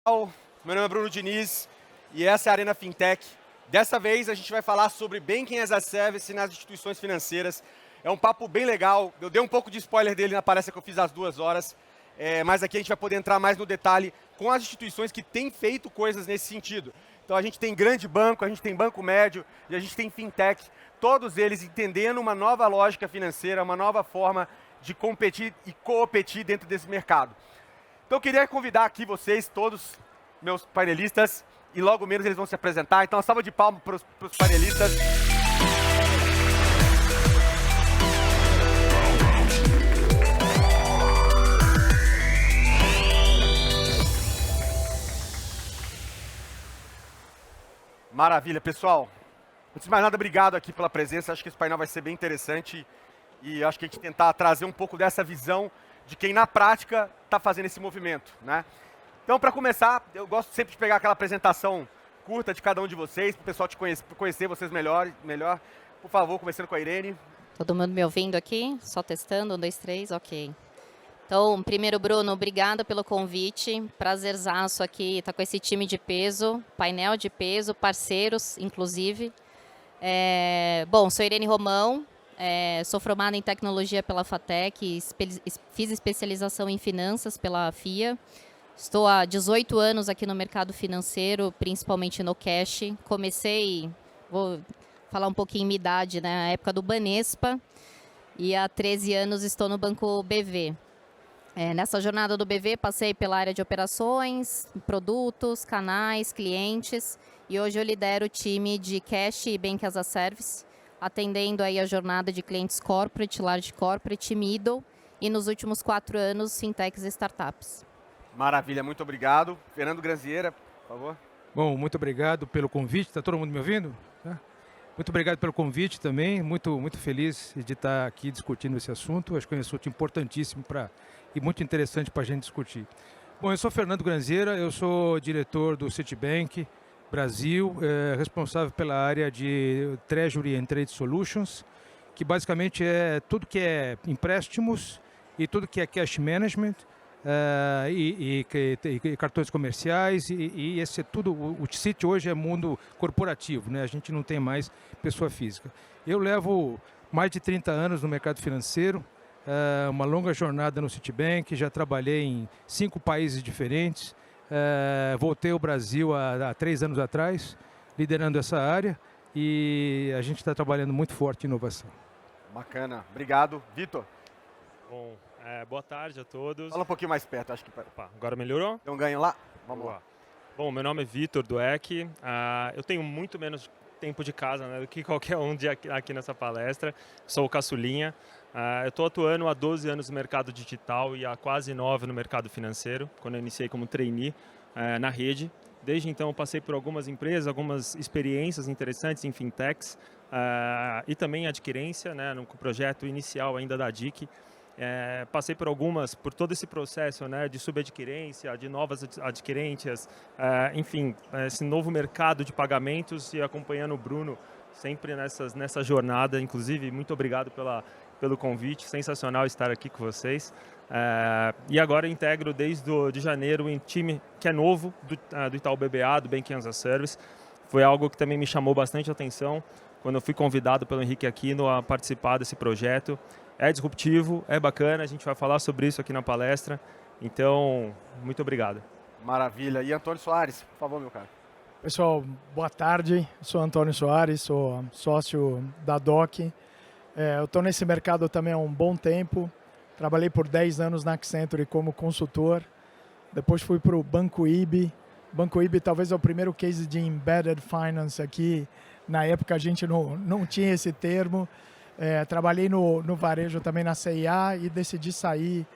Meu nome é Bruno Diniz e essa é a Arena Fintech. Dessa vez a gente vai falar sobre Banking as a Service nas instituições financeiras. É um papo bem legal, eu dei um pouco de spoiler dele na palestra que eu fiz às 2 horas, mas aqui a gente vai poder entrar mais no detalhe com as instituições que têm feito coisas nesse sentido. Então a gente tem grande banco, a gente tem banco médio e a gente tem fintech, todos eles entendendo uma nova lógica financeira, uma nova forma de competir e competir dentro desse mercado. Então eu queria convidar aqui vocês, todos meus panelistas, e logo menos eles vão se apresentar. Então uma salva de palmas para os panelistas. Maravilha, pessoal. Antes de mais nada, obrigado aqui pela presença. Acho que esse painel vai ser bem interessante e acho que a gente tentar trazer um pouco dessa visão de quem na prática está fazendo esse movimento, né? Então, para começar, eu gosto sempre de pegar aquela apresentação curta de cada um de vocês, para o pessoal conhecer vocês melhor. Por favor, começando com a Irene. Todo mundo me ouvindo aqui? Só testando, 1, 2, 3, ok. Então, primeiro, Bruno, obrigada pelo convite. Prazerzaço aqui estar com esse time de peso, painel de peso, parceiros, inclusive. Bom, sou Irene Romão, sou formada em tecnologia pela FATEC, fiz especialização em finanças pela FIA. Estou há 18 anos aqui no mercado financeiro, principalmente no cash. Vou falar um pouquinho minha idade, né? Na época do Banespa, e há 13 anos estou no Banco BV. Nessa jornada do BV, passei pela área de operações, produtos, canais, clientes, e hoje eu lidero o time de Cash e Banking as a Service, atendendo aí a jornada de clientes corporate, large corporate, middle, e nos últimos 4 anos, fintechs e startups. Maravilha, muito obrigado. Fernando Granzieira, por favor. Bom, muito obrigado pelo convite. Está todo mundo me ouvindo? Muito obrigado pelo convite também. Muito feliz de estar aqui discutindo esse assunto. Acho que é um assunto importantíssimo e muito interessante para a gente discutir. Bom, eu sou Fernando Granzieira, eu sou diretor do Citibank Brasil, responsável pela área de Treasury and Trade Solutions, que basicamente é tudo que é empréstimos e tudo que é cash management, e cartões comerciais, e esse é tudo. O Citi hoje é mundo corporativo, né? A gente não tem mais pessoa física. Eu levo mais de 30 anos no mercado financeiro, uma longa jornada no Citibank, já trabalhei em 5 países diferentes, voltei ao Brasil há 3 anos atrás, liderando essa área, e a gente está trabalhando muito forte em inovação. Bacana, obrigado. Vitor. Bom, boa tarde a todos. Fala um pouquinho mais perto, acho que... Opa, agora melhorou? Tem um ganho lá? Vamos lá. Bom, meu nome é Vitor Dueck. Eu tenho muito menos tempo de casa, né, do que qualquer um aqui nessa palestra. Sou o caçulinha. Eu estou atuando há 12 anos no mercado digital e há quase 9 no mercado financeiro, quando eu iniciei como trainee na rede. Desde então eu passei por algumas empresas, algumas experiências interessantes em fintechs e também adquirência, né, no projeto inicial ainda da DIC. Passei por todo esse processo, né, de subadquirência, de novas adquirências, enfim, esse novo mercado de pagamentos, e acompanhando o Bruno sempre nessa jornada. Inclusive, muito obrigado pelo convite, sensacional estar aqui com vocês. E agora eu integro desde janeiro um time que é novo do Itaú BBA, do Banking as a Service. Foi algo que também me chamou bastante atenção quando eu fui convidado pelo Henrique Aquino a participar desse projeto. É disruptivo, é bacana, a gente vai falar sobre isso aqui na palestra. Então, muito obrigado. Maravilha. E Antônio Soares, por favor, meu cara. Pessoal, boa tarde. Eu sou Antônio Soares, sou sócio da DOC. Eu estou nesse mercado também há um bom tempo. Trabalhei por 10 anos na Accenture como consultor. Depois fui para o Banco IB. Banco IB talvez é o primeiro case de Embedded Finance aqui. Na época a gente não tinha esse termo. Trabalhei no varejo também na CIA e decidi sair.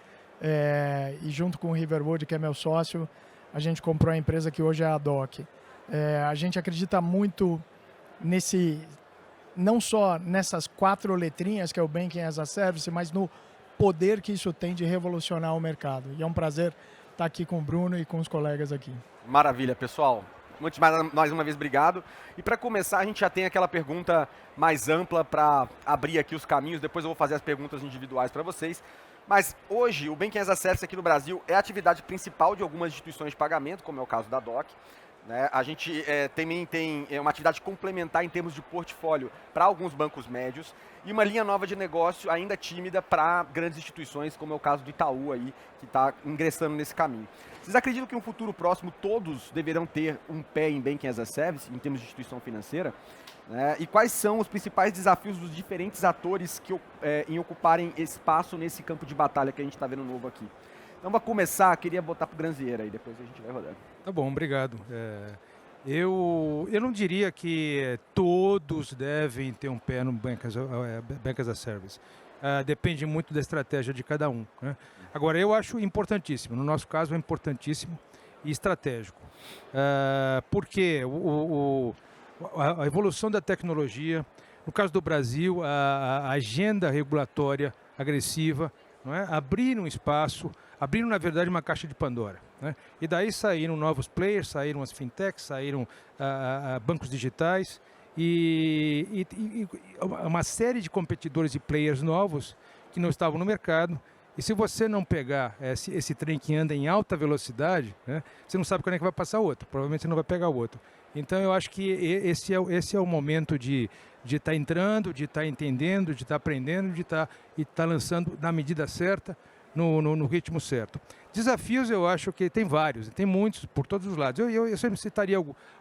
E junto com o Riverwood, que é meu sócio, a gente comprou a empresa que hoje é a DOC. A gente acredita muito não só nessas 4 letrinhas que é o Banking as a Service, mas no poder que isso tem de revolucionar o mercado. E é um prazer estar aqui com o Bruno e com os colegas aqui. Maravilha, pessoal. Mais uma vez, obrigado. E para começar, a gente já tem aquela pergunta mais ampla para abrir aqui os caminhos. Depois eu vou fazer as perguntas individuais para vocês. Mas hoje, o Banking as a Service aqui no Brasil é a atividade principal de algumas instituições de pagamento, como é o caso da DOC. Né? A gente também tem uma atividade complementar em termos de portfólio para alguns bancos médios e uma linha nova de negócio ainda tímida para grandes instituições, como é o caso do Itaú, aí, que está ingressando nesse caminho. Vocês acreditam que em um futuro próximo todos deverão ter um pé em Banking as a Service, em termos de instituição financeira? E quais são os principais desafios dos diferentes atores em ocuparem espaço nesse campo de batalha que a gente está vendo novo aqui? Então, para começar, queria botar para o Granzieira e depois a gente vai rodando. Tá bom, obrigado. Eu não diria que todos devem ter um pé no Bank as a Service. Depende muito da estratégia de cada um. Né? Agora, eu acho importantíssimo, no nosso caso é importantíssimo e estratégico. Porque a evolução da tecnologia, no caso do Brasil, a agenda regulatória agressiva, não é? Abriram um espaço, abriram, na verdade, uma caixa de Pandora. Né? E daí saíram novos players, saíram as fintechs, saíram bancos digitais e uma série de competidores e players novos que não estavam no mercado. E se você não pegar esse trem que anda em alta velocidade, né, você não sabe quando é que vai passar outro. Provavelmente você não vai pegar o outro. Então, eu acho que esse é o momento de estar entrando, de estar entendendo, de estar aprendendo, de estar lançando na medida certa, no ritmo certo. Desafios, eu acho que tem vários, tem muitos por todos os lados. Eu sempre citaria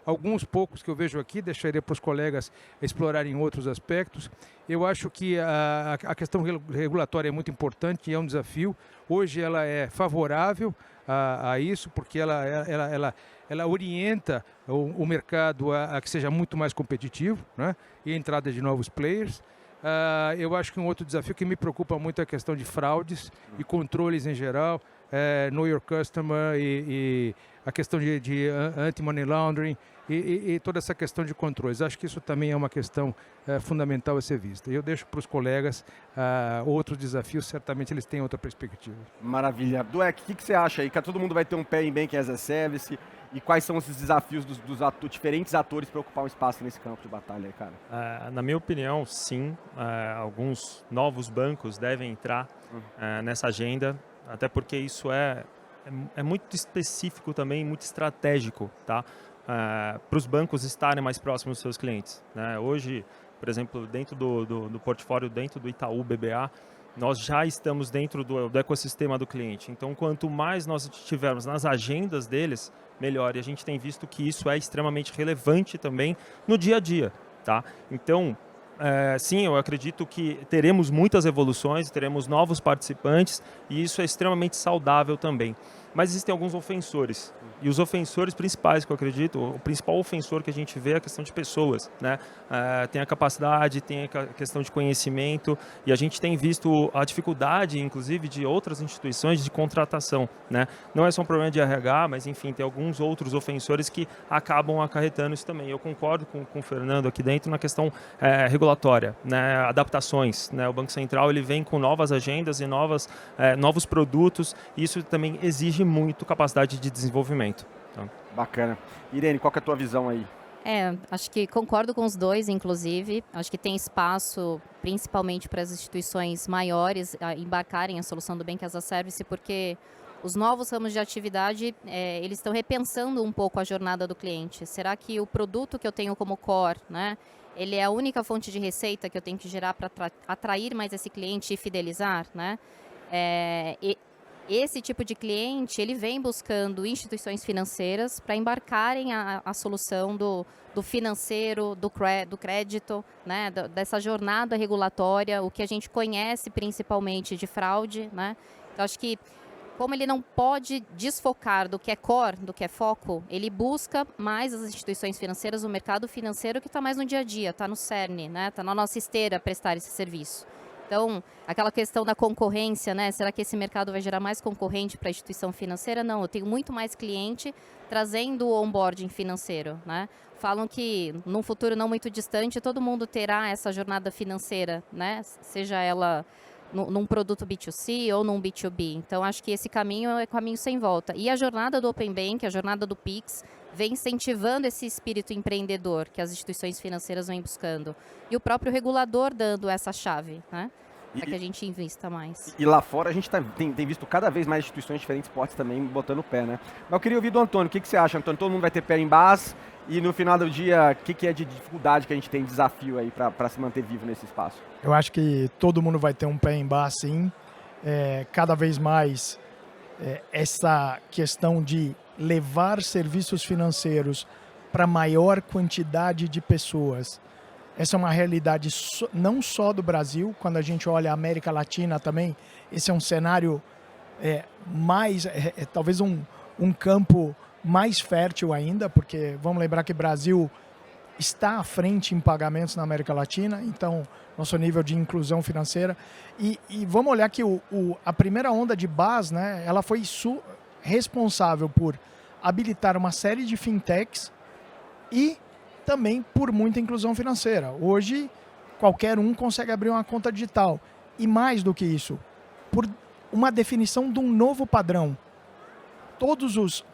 alguns poucos que eu vejo aqui, deixaria para os colegas explorarem outros aspectos. Eu acho que a questão regulatória é muito importante e é um desafio. Hoje ela é favorável a isso, porque ela orienta o mercado a que seja muito mais competitivo, né? E a entrada de novos players. Eu acho que um outro desafio que me preocupa muito é a questão de fraudes e controles em geral, know your customer e a questão de anti-money laundering e toda essa questão de controles. Acho que isso também é uma questão fundamental a ser vista. Eu deixo para os colegas outros desafios, certamente eles têm outra perspectiva. Maravilha. Dweck, o que você acha aí? Que todo mundo vai ter um pé em Banking as a Service e quais são esses desafios dos diferentes atores para ocupar um espaço nesse campo de batalha aí, cara? Na minha opinião, sim. Alguns novos bancos devem entrar nessa agenda, até porque isso é muito específico também, muito estratégico, tá? Para os bancos estarem mais próximos dos seus clientes. Né? Hoje, por exemplo, dentro do portfólio, dentro do Itaú BBA, nós já estamos dentro do ecossistema do cliente. Então, quanto mais nós estivermos nas agendas deles, melhor. E a gente tem visto que isso é extremamente relevante também no dia a dia. Tá? Então, sim, eu acredito que teremos muitas evoluções, teremos novos participantes e isso é extremamente saudável também. Mas existem alguns ofensores. E os ofensores principais que eu acredito, o principal ofensor que a gente vê é a questão de pessoas. Né? Tem a capacidade, tem a questão de conhecimento e a gente tem visto a dificuldade, inclusive, de outras instituições de contratação. Né? Não é só um problema de RH, mas enfim, tem alguns outros ofensores que acabam acarretando isso também. Eu concordo com o Fernando aqui dentro na questão regulatória, né? Adaptações. Né? O Banco Central ele vem com novas agendas e novos produtos e isso também exige muito capacidade de desenvolvimento. Então. Bacana. Irene, qual que é a tua visão aí? Acho que concordo com os dois, inclusive. Acho que tem espaço, principalmente para as instituições maiores, embarcarem a solução do Banking as a Service, porque os novos ramos de atividade, eles estão repensando um pouco a jornada do cliente. Será que o produto que eu tenho como core, né, ele é a única fonte de receita que eu tenho que gerar para atrair mais esse cliente e fidelizar, né? Esse tipo de cliente, ele vem buscando instituições financeiras para embarcarem a solução do financeiro, do crédito, né, dessa jornada regulatória, o que a gente conhece principalmente de fraude. Né? Então, acho que, como ele não pode desfocar do que é core, do que é foco, ele busca mais as instituições financeiras, o mercado financeiro que está mais no dia a dia, está no cerne, né, está na nossa esteira prestar esse serviço. Então, aquela questão da concorrência, né? Será que esse mercado vai gerar mais concorrente para a instituição financeira? Não, eu tenho muito mais cliente trazendo o onboarding financeiro, né? Falam que, num futuro não muito distante, todo mundo terá essa jornada financeira, né? Seja ela num produto B2C ou num B2B. Então, acho que esse caminho é caminho sem volta. E a jornada do Open Bank, a jornada do Pix, vem incentivando esse espírito empreendedor que as instituições financeiras vêm buscando. E o próprio regulador dando essa chave. Né? para que a gente invista mais. E lá fora a gente tem visto cada vez mais instituições de diferentes portes também botando o pé, né? Mas eu queria ouvir do Antônio, o que você acha, Antônio? Todo mundo vai ter pé em base e no final do dia, o que é de dificuldade que a gente tem, desafio aí para se manter vivo nesse espaço? Eu acho que todo mundo vai ter um pé em bar, sim. Cada vez mais essa questão de levar serviços financeiros para maior quantidade de pessoas. Essa é uma realidade não só do Brasil, quando a gente olha a América Latina também, esse é um cenário talvez um campo mais fértil ainda, porque vamos lembrar que o Brasil está à frente em pagamentos na América Latina, então nosso nível de inclusão financeira. E vamos olhar que a primeira onda de BaaS, né, ela foi responsável por habilitar uma série de fintechs e também por muita inclusão financeira. Hoje, qualquer um consegue abrir uma conta digital. E mais do que isso, por uma definição de um novo padrão.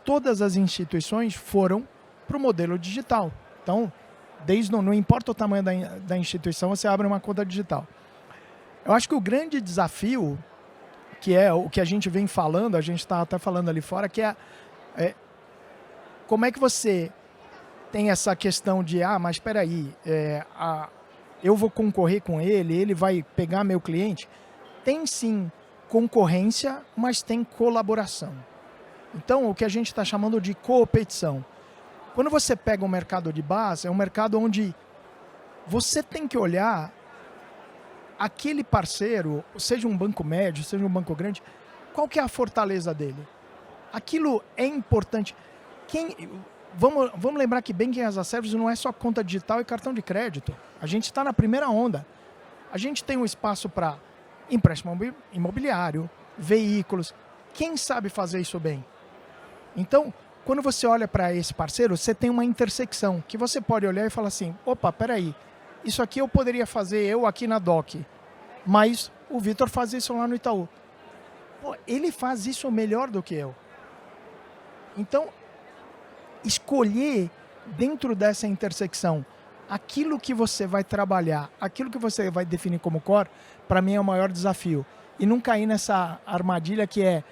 Todas as instituições foram para o modelo digital. Então, não importa o tamanho da instituição, você abre uma conta digital. Eu acho que o grande desafio, que é o que a gente vem falando, a gente está até falando ali fora, que é como é que você tem essa questão de, mas espera aí, eu vou concorrer com ele vai pegar meu cliente. Tem sim concorrência, mas tem colaboração. Então, o que a gente está chamando de competição. Quando você pega um mercado de BaaS, é um mercado onde você tem que olhar aquele parceiro, seja um banco médio, seja um banco grande, qual que é a fortaleza dele? Aquilo é importante. Vamos lembrar que Banking as a Service não é só conta digital e cartão de crédito. A gente está na primeira onda. A gente tem um espaço para empréstimo imobiliário, veículos. Quem sabe fazer isso bem? Então, quando você olha para esse parceiro, você tem uma intersecção que você pode olhar e falar assim, opa, peraí, isso aqui eu poderia fazer eu aqui na DOC, mas o Vitor faz isso lá no Itaú. Pô, ele faz isso melhor do que eu. Então, escolher dentro dessa intersecção aquilo que você vai trabalhar, aquilo que você vai definir como core, para mim é o maior desafio. E não cair nessa armadilha que é,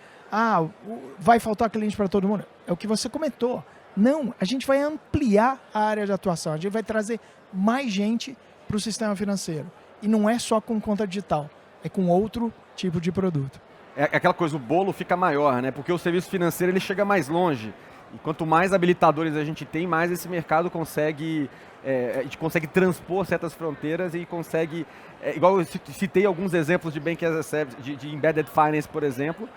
vai faltar cliente para todo mundo. É o que você comentou. Não, a gente vai ampliar a área de atuação, a gente vai trazer mais gente para o sistema financeiro. E não é só com conta digital, é com outro tipo de produto. É aquela coisa, o bolo fica maior, né? Porque o serviço financeiro ele chega mais longe. E quanto mais habilitadores a gente tem, mais esse mercado consegue, a gente consegue transpor certas fronteiras e consegue, igual eu citei alguns exemplos de Banking as a Service, de Embedded Finance, por exemplo,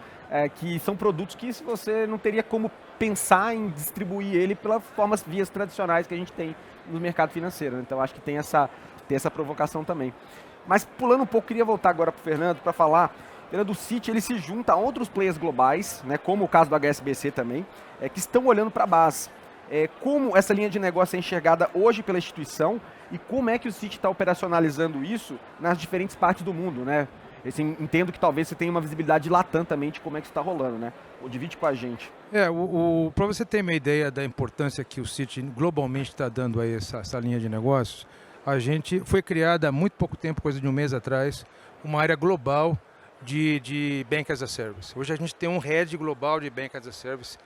que são produtos que você não teria como pensar em distribuir ele pelas vias tradicionais que a gente tem no mercado financeiro. Então acho que tem essa provocação também. Mas pulando um pouco, queria voltar agora para o Fernando para falar. O Citi ele se junta a outros players globais, né, como o caso do HSBC também, que estão olhando para a base. Como essa linha de negócio é enxergada hoje pela instituição e como é que o Citi está operacionalizando isso nas diferentes partes do mundo, né? Entendo que talvez você tenha uma visibilidade latam também de como é que isso está rolando, né? Ou divide com a gente. Para você ter uma ideia da importância que o Citi globalmente está dando a essa linha de negócios, a gente foi criada há muito pouco tempo, coisa de um mês atrás, uma área global de Bank as a Service. Hoje a gente tem um head global de Bank as a Service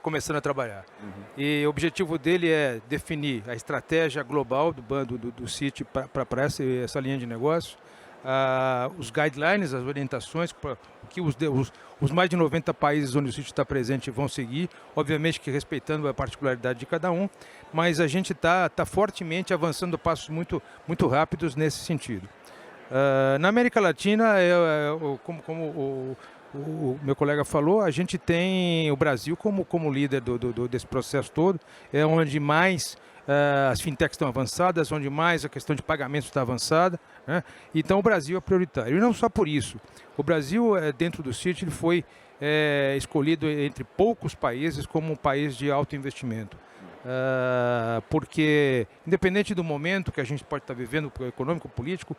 começando a trabalhar. E o objetivo dele é definir a estratégia global do Citi para essa linha de negócio, os guidelines, as orientações que os mais de 90 países onde o Citi está presente vão seguir, obviamente que respeitando a particularidade de cada um, mas a gente está fortemente avançando passos muito, muito rápidos nesse sentido. Na América Latina, como o meu colega falou, a gente tem o Brasil como líder desse processo todo, é onde mais as fintechs estão avançadas, onde mais a questão de pagamentos está avançada, né? Então o Brasil é prioritário. E não só por isso. O Brasil, dentro do Citi, ele foi escolhido entre poucos países como um país de alto investimento. Porque, independente do momento que a gente pode estar vivendo, econômico, político,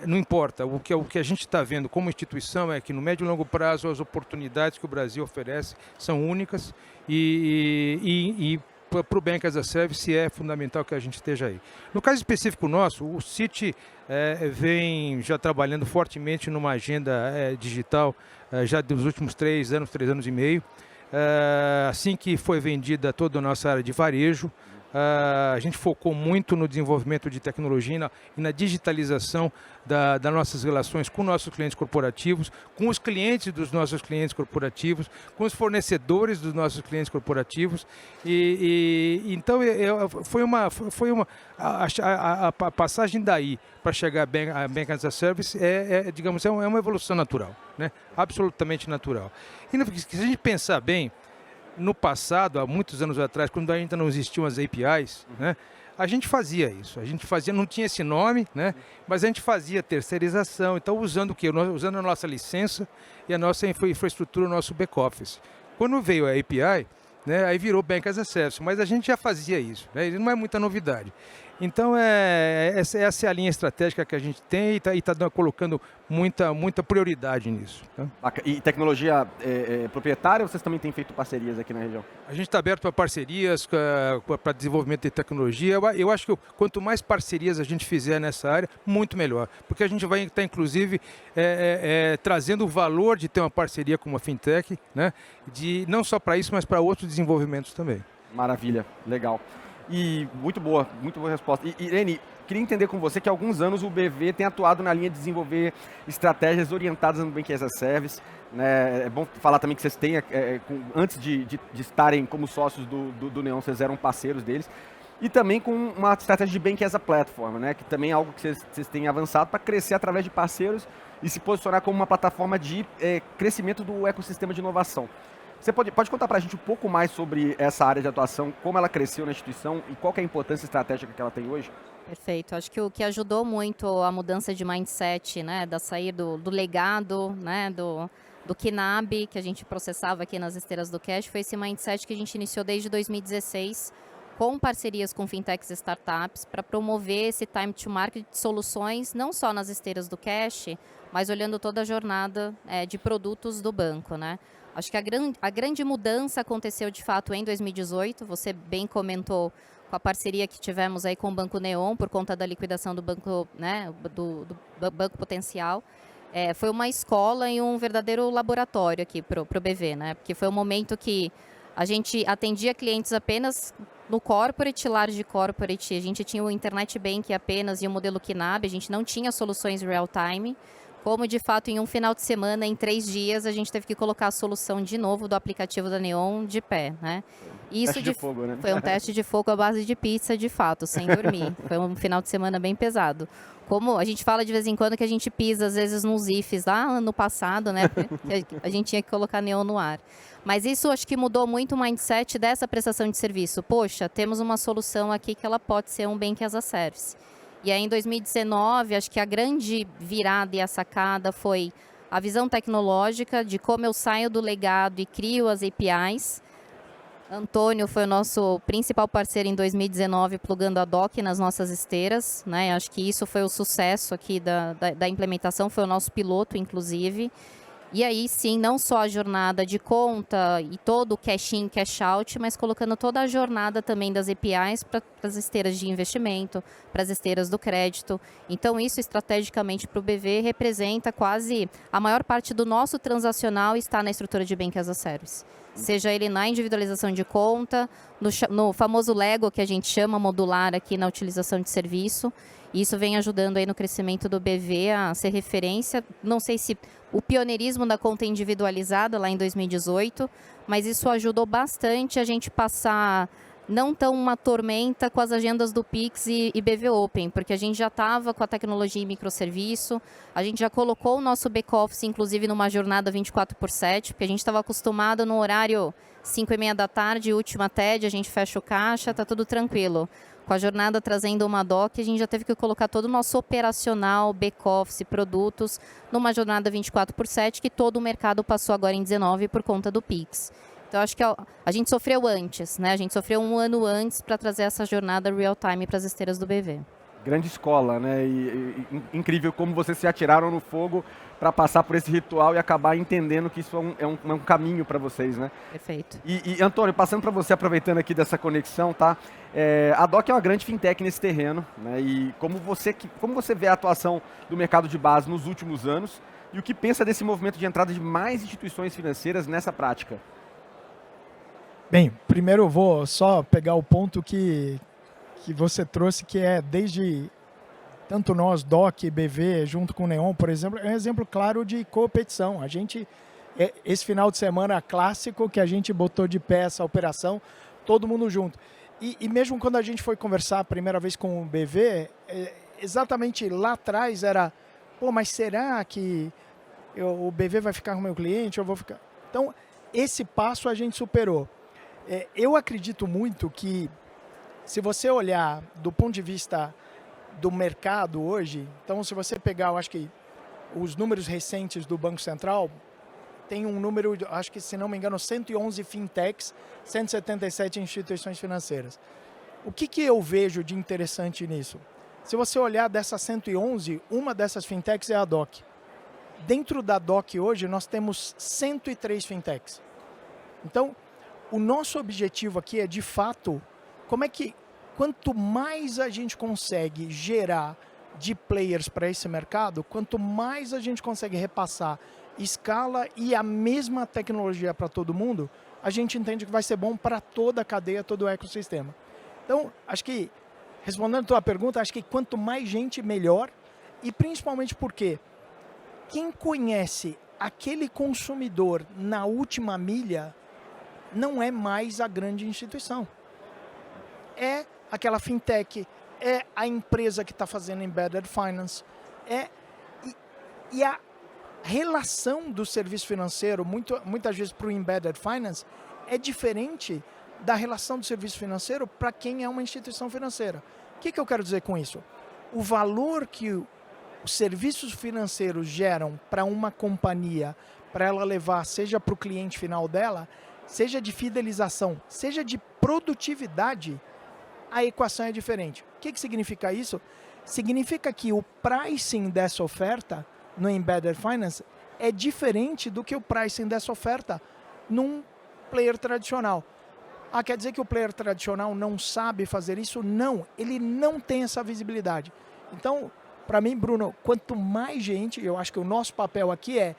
não importa, o que a gente está vendo como instituição é que no médio e longo prazo as oportunidades que o Brasil oferece são únicas e para o Bank as a Service é fundamental que a gente esteja aí. No caso específico nosso, o Citi vem já trabalhando fortemente numa agenda digital já dos últimos 3 anos e meio. Assim que foi vendida toda a nossa área de varejo, a gente focou muito no desenvolvimento de tecnologia e na digitalização das nossas relações com nossos clientes corporativos, com os clientes dos nossos clientes corporativos, com os fornecedores dos nossos clientes corporativos. Então a passagem daí para chegar a Bank as a Service digamos, é uma evolução natural, né? Absolutamente natural. E se a gente pensar bem, no passado, há muitos anos atrás, quando ainda não existiam as APIs, né, a gente fazia isso. A gente fazia, não tinha esse nome, né, mas a gente fazia terceirização. Então, usando o quê? Usando a nossa licença e a nossa infraestrutura, o nosso back-office. Quando veio a API, né, aí virou Bank as a Service, mas a gente já fazia isso, né, não é muita novidade. Então, essa é a linha estratégica que a gente tem e está colocando muita prioridade nisso. Tá? E tecnologia proprietária, ou vocês também têm feito parcerias aqui na região? A gente está aberto para parcerias, para desenvolvimento de tecnologia. Eu acho que quanto mais parcerias a gente fizer nessa área, muito melhor. Porque a gente vai estar, inclusive, trazendo o valor de ter uma parceria com uma fintech, né? Não só para isso, mas para outros desenvolvimentos também. Maravilha, legal. E muito boa resposta. E Irene, queria entender com você que há alguns anos o BV tem atuado na linha de desenvolver estratégias orientadas no Bank as a Service. Né? É bom falar também que vocês têm, antes de estarem como sócios do Neon, vocês eram parceiros deles. E também com uma estratégia de Bank as a Platform, né? Que também é algo que vocês têm avançado para crescer através de parceiros e se posicionar como uma plataforma de crescimento do ecossistema de inovação. Você pode contar para a gente um pouco mais sobre essa área de atuação, como ela cresceu na instituição e qual que é a importância estratégica que ela tem hoje? Perfeito. Acho que o que ajudou muito a mudança de mindset, né, da sair do legado, né, do KNAB, que a gente processava aqui nas esteiras do cash, foi esse mindset que a gente iniciou desde 2016, com parcerias com fintechs e startups, para promover esse time to market de soluções, não só nas esteiras do cash, mas olhando toda a jornada de produtos do banco, né? Acho que a grande mudança aconteceu de fato em 2018, você bem comentou com a parceria que tivemos aí com o Banco Neon, por conta da liquidação do banco, né, do Banco Potencial. Foi uma escola e um verdadeiro laboratório aqui para o BV, né? Porque foi um momento que a gente atendia clientes apenas no corporate, large corporate, a gente tinha o Internet Bank apenas e o modelo KNAB, a gente não tinha soluções real-time. Como, de fato, em um final de semana, em 3 dias, a gente teve que colocar a solução de novo do aplicativo da Neon de pé, né? Isso teste de fogo, né? Foi um teste de fogo à base de pizza, de fato, sem dormir. Foi um final de semana bem pesado. Como a gente fala de vez em quando que a gente pisa, às vezes, nos ifs lá no passado, né? A gente tinha que colocar Neon no ar. Mas isso acho que mudou muito o mindset dessa prestação de serviço. Poxa, temos uma solução aqui que ela pode ser um Bank as a Service. E aí, em 2019, acho que a grande virada e a sacada foi a visão tecnológica de como eu saio do legado e crio as APIs. Antônio foi o nosso principal parceiro em 2019, plugando a DOC nas nossas esteiras, né? Acho que isso foi o sucesso aqui da implementação, foi o nosso piloto, inclusive. E aí, sim, não só a jornada de conta e todo o cash-in, cash-out, mas colocando toda a jornada também das APIs para as esteiras de investimento, para as esteiras do crédito. Então, isso estrategicamente para o BV representa quase a maior parte do nosso transacional está na estrutura de Bank as a Service. Seja ele na individualização de conta, no famoso Lego que a gente chama modular aqui na utilização de serviço. E isso vem ajudando aí no crescimento do BV a ser referência. Não sei se o pioneirismo da conta individualizada lá em 2018, mas isso ajudou bastante a gente passar não tão uma tormenta com as agendas do Pix e BV Open, porque a gente já estava com a tecnologia em microserviço, a gente já colocou o nosso back-office, inclusive, numa jornada 24/7, porque a gente estava acostumado no horário 5:30 da tarde, última TED, a gente fecha o caixa, está tudo tranquilo. Com a jornada trazendo uma DOC, a gente já teve que colocar todo o nosso operacional, back-office, produtos, numa jornada 24/7, que todo o mercado passou agora em 19 por conta do Pix. Então, acho que a gente sofreu antes, né? A gente sofreu um ano antes para trazer essa jornada real-time para as esteiras do BV. Grande escola, né? E incrível como vocês se atiraram no fogo para passar por esse ritual e acabar entendendo que isso é um caminho para vocês, né? Perfeito. E Antônio, passando para você, aproveitando aqui dessa conexão, tá? A DOC é uma grande fintech nesse terreno, né? E como você vê a atuação do mercado de base nos últimos anos e o que pensa desse movimento de entrada de mais instituições financeiras nessa prática? Bem, primeiro eu vou só pegar o ponto que você trouxe, que é desde tanto nós, DOC, BV, junto com o Neon, por exemplo, é um exemplo claro de competição. A gente, esse final de semana clássico que a gente botou de pé essa operação, todo mundo junto. E mesmo quando a gente foi conversar a primeira vez com o BV, exatamente lá atrás era, pô, mas será que o BV vai ficar com o meu cliente? Eu vou ficar... Então, esse passo a gente superou. Eu acredito muito que, se você olhar do ponto de vista do mercado hoje, então se você pegar, eu acho que os números recentes do Banco Central, tem um número, acho que se não me engano, 111 fintechs, 177 instituições financeiras. O que eu vejo de interessante nisso? Se você olhar dessas 111, uma dessas fintechs é a DOC. Dentro da DOC hoje nós temos 103 fintechs. Então, o nosso objetivo aqui é, de fato, quanto mais a gente consegue gerar de players para esse mercado, quanto mais a gente consegue repassar escala e a mesma tecnologia para todo mundo, a gente entende que vai ser bom para toda a cadeia, todo o ecossistema. Então, acho que, respondendo a tua pergunta, acho que quanto mais gente, melhor, e principalmente porque quem conhece aquele consumidor na última milha não é mais a grande instituição. É aquela fintech, é a empresa que está fazendo embedded finance, e a relação do serviço financeiro, muitas vezes para o embedded finance, é diferente da relação do serviço financeiro para quem é uma instituição financeira. O que eu quero dizer com isso? O valor que os serviços financeiros geram para uma companhia, para ela levar, seja para o cliente final dela, seja de fidelização, seja de produtividade, a equação é diferente. O que significa isso? Significa que o pricing dessa oferta no Embedded Finance é diferente do que o pricing dessa oferta num player tradicional. Quer dizer que o player tradicional não sabe fazer isso? Não, ele não tem essa visibilidade. Então, para mim, Bruno, quanto mais gente, eu acho que o nosso papel aqui é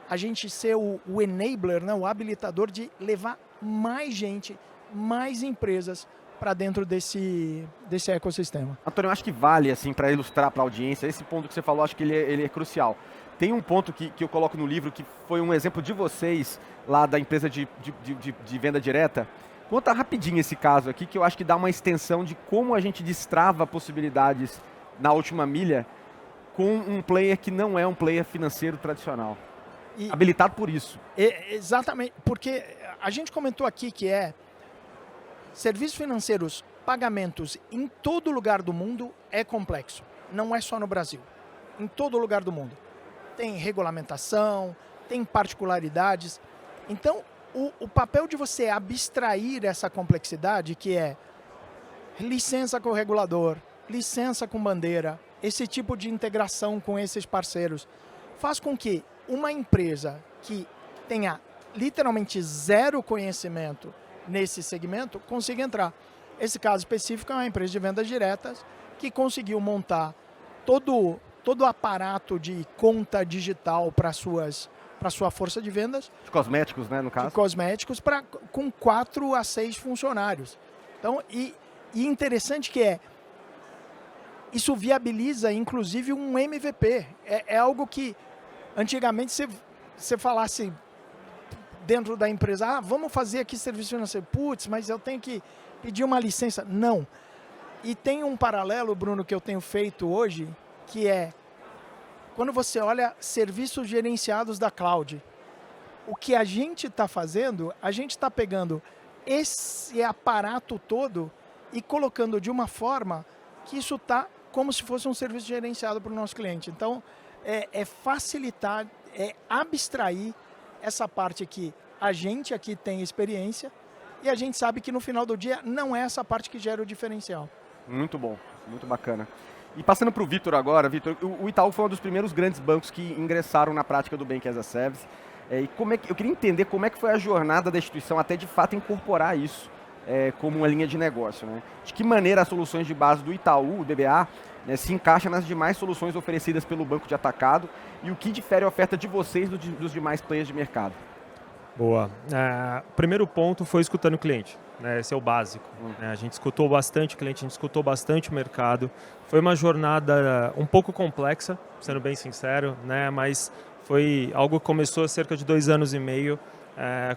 a gente ser o enabler, né, o habilitador de levar mais gente, mais empresas para dentro desse ecossistema. Antônio, eu acho que vale, assim, para ilustrar para a audiência, esse ponto que você falou, acho que ele é crucial. Tem um ponto que eu coloco no livro, que foi um exemplo de vocês, lá da empresa de venda direta. Conta rapidinho esse caso aqui, que eu acho que dá uma extensão de como a gente destrava possibilidades na última milha com um player que não é um player financeiro tradicional. Habilitado por isso. Exatamente, porque a gente comentou aqui que serviços financeiros, pagamentos em todo lugar do mundo é complexo. Não é só no Brasil. Em todo lugar do mundo. Tem regulamentação, tem particularidades. Então, o papel de você abstrair essa complexidade, que é licença com o regulador, licença com bandeira, esse tipo de integração com esses parceiros, faz com que uma empresa que tenha literalmente zero conhecimento nesse segmento consiga entrar. Esse caso específico é uma empresa de vendas diretas que conseguiu montar todo o aparato de conta digital para sua força de vendas. De cosméticos, né, no caso? De cosméticos, com 4 a 6 funcionários. Então, e interessante que isso viabiliza, inclusive, um MVP. É algo que, antigamente, você falasse dentro da empresa, vamos fazer aqui serviço financeiro. Putz, mas eu tenho que pedir uma licença. Não. E tem um paralelo, Bruno, que eu tenho feito hoje, que é, quando você olha serviços gerenciados da cloud, o que a gente está fazendo, a gente está pegando esse aparato todo e colocando de uma forma que isso está como se fosse um serviço gerenciado para o nosso cliente. Então, é facilitar, é abstrair essa parte que a gente aqui tem experiência e a gente sabe que no final do dia não é essa parte que gera o diferencial. Muito bom, muito bacana. E passando para o Vitor agora, Vitor, o Itaú foi um dos primeiros grandes bancos que ingressaram na prática do Banking as a Service. E eu queria entender como é que foi a jornada da instituição até de fato incorporar isso como uma linha de negócio, né? De que maneira as soluções de base do Itaú, o DBA, né, se encaixam nas demais soluções oferecidas pelo banco de atacado e o que difere a oferta de vocês dos demais players de mercado? Boa. O primeiro ponto foi escutando o cliente. Né? Esse é o básico. Né? A gente escutou bastante o cliente, a gente escutou bastante o mercado. Foi uma jornada um pouco complexa, sendo bem sincero, né? Mas foi algo que começou há cerca de 2 anos e meio,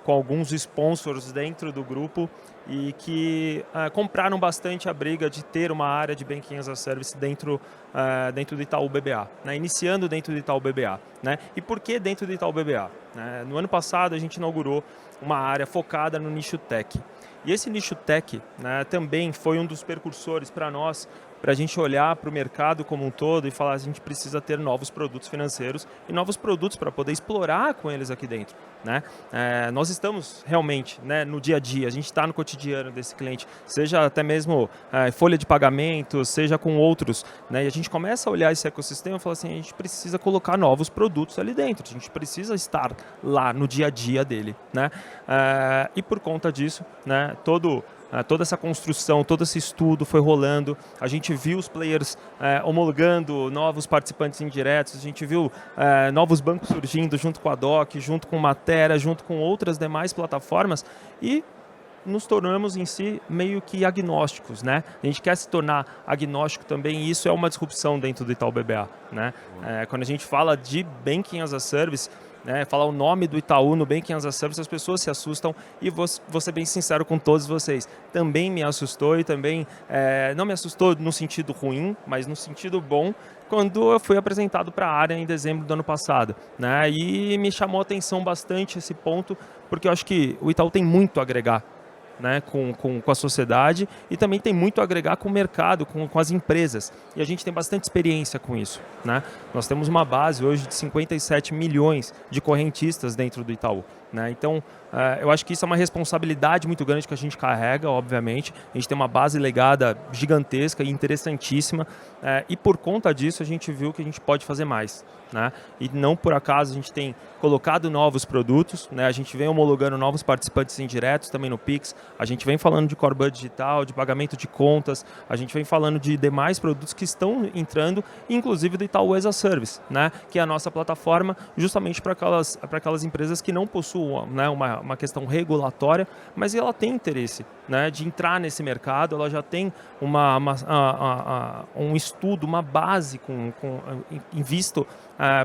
com alguns sponsors dentro do grupo e que compraram bastante a briga de ter uma área de Banking as a Service dentro do Itaú BBA, né? Iniciando dentro do Itaú BBA. Né? E por que dentro do Itaú BBA? Né? No ano passado a gente inaugurou uma área focada no nicho tech. E esse nicho tech, né, também foi um dos percursores para nós, para a gente olhar para o mercado como um todo e falar a gente precisa ter novos produtos financeiros e novos produtos para poder explorar com eles aqui dentro. Né? Nós estamos realmente, né, no dia a dia, a gente está no cotidiano desse cliente, seja até mesmo folha de pagamento, seja com outros. Né? E a gente começa a olhar esse ecossistema e fala assim, a gente precisa colocar novos produtos ali dentro, a gente precisa estar lá no dia a dia dele. Né? E por conta disso, né, toda essa construção, todo esse estudo foi rolando, a gente viu os players homologando novos participantes indiretos, a gente viu novos bancos surgindo junto com a DOC, junto com Matera, junto com outras demais plataformas e nos tornamos em si meio que agnósticos, né? A gente quer se tornar agnóstico também e isso é uma disrupção dentro do Itaú BBA, né? Quando a gente fala de Banking as a Service, né, falar o nome do Itaú no Banking as a Service, as pessoas se assustam e vou ser bem sincero com todos vocês. Também me assustou e também não me assustou no sentido ruim, mas no sentido bom, quando eu fui apresentado para a área em dezembro do ano passado. Né, e me chamou a atenção bastante esse ponto, porque eu acho que o Itaú tem muito a agregar. Né, com a sociedade e também tem muito a agregar com o mercado, com as empresas. E a gente tem bastante experiência com isso. Né? Nós temos uma base hoje de 57 milhões de correntistas dentro do Itaú. Né? Então, eu acho que isso é uma responsabilidade muito grande que a gente carrega, obviamente. A gente tem uma base legada gigantesca e interessantíssima. E por conta disso, a gente viu que a gente pode fazer mais. Né? E não por acaso a gente tem colocado novos produtos, né? A gente vem homologando novos participantes indiretos também no Pix, a gente vem falando de core budget digital, de pagamento de contas, a gente vem falando de demais produtos que estão entrando, inclusive do Itaú as a Service, né? Que é a nossa plataforma justamente para aquelas empresas que não possuem, né, uma questão regulatória, mas ela tem interesse, né, de entrar nesse mercado, ela já tem um estudo, uma base em visto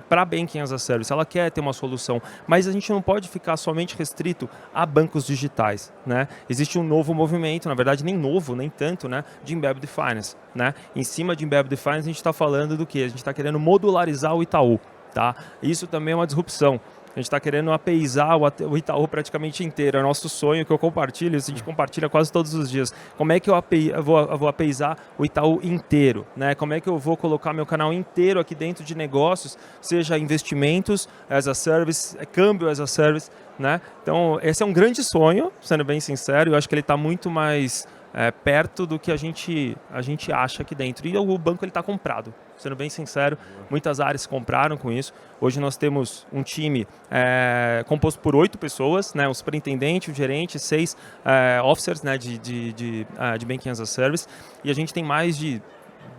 para Banking as a Service, ela quer ter uma solução, mas a gente não pode ficar somente restrito a bancos digitais. Né? Existe um novo movimento, na verdade nem novo, nem tanto, né, de Embedded Finance. Né? Em cima de Embedded Finance a gente está falando do que? A gente está querendo modularizar o Itaú. Tá? Isso também é uma disrupção. A gente está querendo apeizar o Itaú praticamente inteiro. É o nosso sonho que eu compartilho, a gente compartilha quase todos os dias. Como é que eu vou apeizar o Itaú inteiro? Né? Como é que eu vou colocar meu canal inteiro aqui dentro de negócios, seja investimentos as a service, câmbio as a service. Né? Então, esse é um grande sonho, sendo bem sincero. Eu acho que ele está muito mais perto do que a gente acha aqui dentro. E o banco está comprado. Sendo bem sincero, muitas áreas compraram com isso. Hoje nós temos um time composto por 8 pessoas, né, um superintendente, um gerente, 6 officers, né, de Banking as a Service. E a gente tem mais de,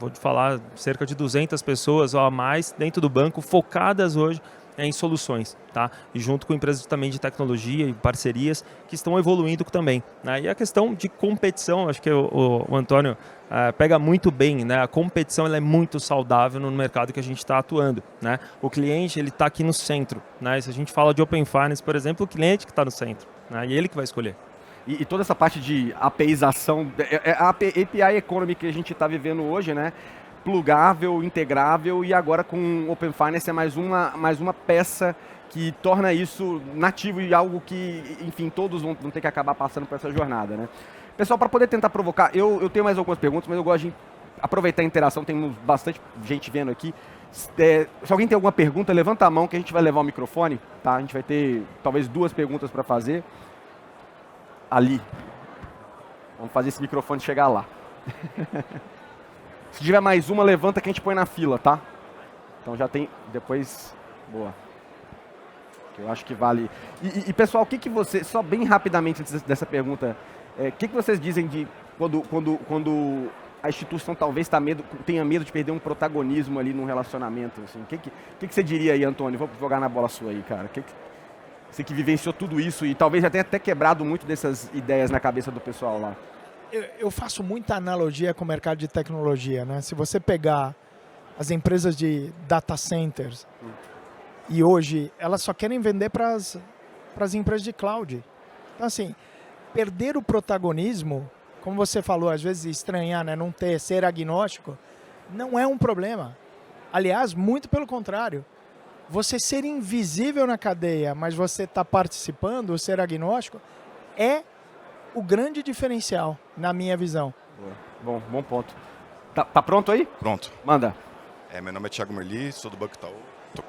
vou te falar, cerca de 200 pessoas ou a mais dentro do banco, focadas hoje em soluções, tá? E junto com empresas também de tecnologia e parcerias que estão evoluindo também. Né? E a questão de competição, acho que o Antônio pega muito bem, né? A competição ela é muito saudável no mercado que a gente está atuando. Né? O cliente ele está aqui no centro. Né? E se a gente fala de Open Finance, por exemplo, o cliente que está no centro. Né? E ele que vai escolher. E toda essa parte de APIização, a API Economy que a gente está vivendo hoje, né? Plugável, integrável e agora com Open Finance é mais uma peça que torna isso nativo e algo que, enfim, todos vão ter que acabar passando por essa jornada, né? Pessoal, para poder tentar provocar, eu tenho mais algumas perguntas, mas eu gosto de aproveitar a interação, tem bastante gente vendo aqui. Se alguém tem alguma pergunta, levanta a mão que a gente vai levar o microfone, tá? A gente vai ter talvez 2 perguntas para fazer. Ali. Vamos fazer esse microfone chegar lá. Se tiver mais uma, levanta que a gente põe na fila, tá? Então já tem, depois, boa. Que eu acho que vale. E pessoal, o que você, só bem rapidamente antes dessa pergunta, o que vocês dizem de quando a instituição talvez tenha medo de perder um protagonismo ali num relacionamento? Assim? O que você diria aí, Antônio? Vou jogar na bola sua aí, cara. Você que vivenciou tudo isso e talvez já tenha até quebrado muito dessas ideias na cabeça do pessoal lá. Eu faço muita analogia com o mercado de tecnologia, né? Se você pegar as empresas de data centers e hoje elas só querem vender para as empresas de cloud. Então, assim, perder o protagonismo, como você falou, às vezes estranhar, né? Não ser agnóstico, não é um problema. Aliás, muito pelo contrário. Você ser invisível na cadeia, mas você está participando, ser agnóstico, é o grande diferencial, na minha visão. Boa. Bom ponto. Tá pronto aí? Pronto. Manda. Meu nome é Thiago Merli, sou do Banco Itaú,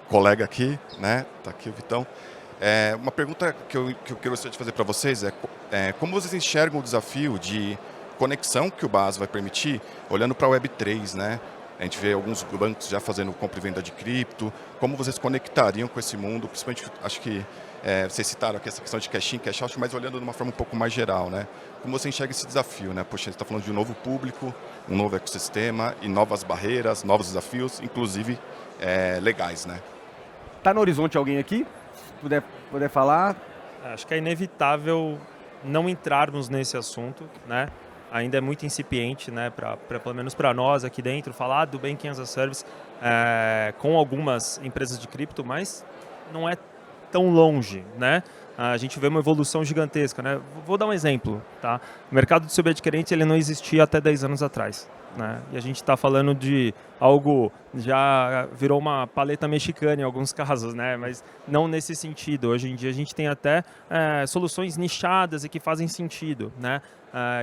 colega aqui, né? Tá aqui o Vitão. Uma pergunta que eu gostaria de fazer para vocês é como vocês enxergam o desafio de conexão que o BaaS vai permitir, olhando para a Web3, né? A gente vê alguns bancos já fazendo compra e venda de cripto. Como vocês conectariam com esse mundo? Principalmente, acho que vocês citaram aqui essa questão de cash in, cash out, mas olhando de uma forma um pouco mais geral, né? Como você enxerga esse desafio, né? Poxa, você está falando de um novo público, um novo ecossistema e novas barreiras, novos desafios, inclusive legais, né? Tá no horizonte alguém aqui? Se puder falar. Acho que é inevitável não entrarmos nesse assunto, né? Ainda é muito incipiente, né, pelo menos para nós aqui dentro, falar do Banking as a Service com algumas empresas de cripto, mas não é tão longe, né? A gente vê uma evolução gigantesca, né? Vou dar um exemplo, tá? O mercado de subadquirentes ele não existia até 10 anos atrás, né? E a gente está falando de algo já virou uma paleta mexicana em alguns casos, né? Mas não nesse sentido. Hoje em dia a gente tem até soluções nichadas e que fazem sentido, né?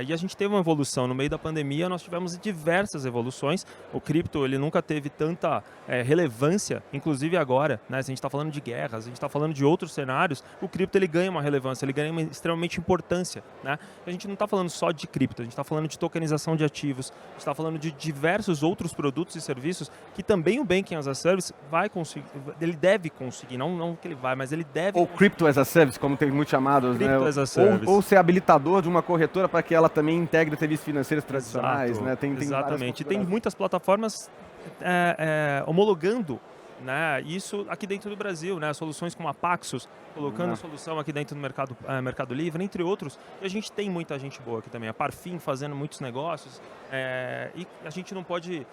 E a gente teve uma evolução. No meio da pandemia nós tivemos diversas evoluções. O cripto ele nunca teve tanta relevância, inclusive agora, né? Se a gente está falando de guerras, a gente está falando de outros cenários, o cripto ele ganha uma relevância, ele ganha uma extremamente importância, né? A gente não está falando só de cripto, a gente está falando de tokenização de ativos, a gente está falando de diversos outros produtos e serviços que também o Banking as a Service vai conseguir, ele deve conseguir, não que ele vai, mas ele deve... Ou Crypto as a Service, como tem muitos chamados, Crypto né? as a Service. Ou ser habilitador de uma corretora para que ela também integre serviços financeiros tradicionais, né? Exatamente. Tem muitas plataformas homologando, né, isso aqui dentro do Brasil, né, soluções como a Paxos, colocando a solução aqui dentro do Mercado Livre, entre outros, e a gente tem muita gente boa aqui também, a Parfim fazendo muitos negócios, e a gente não pode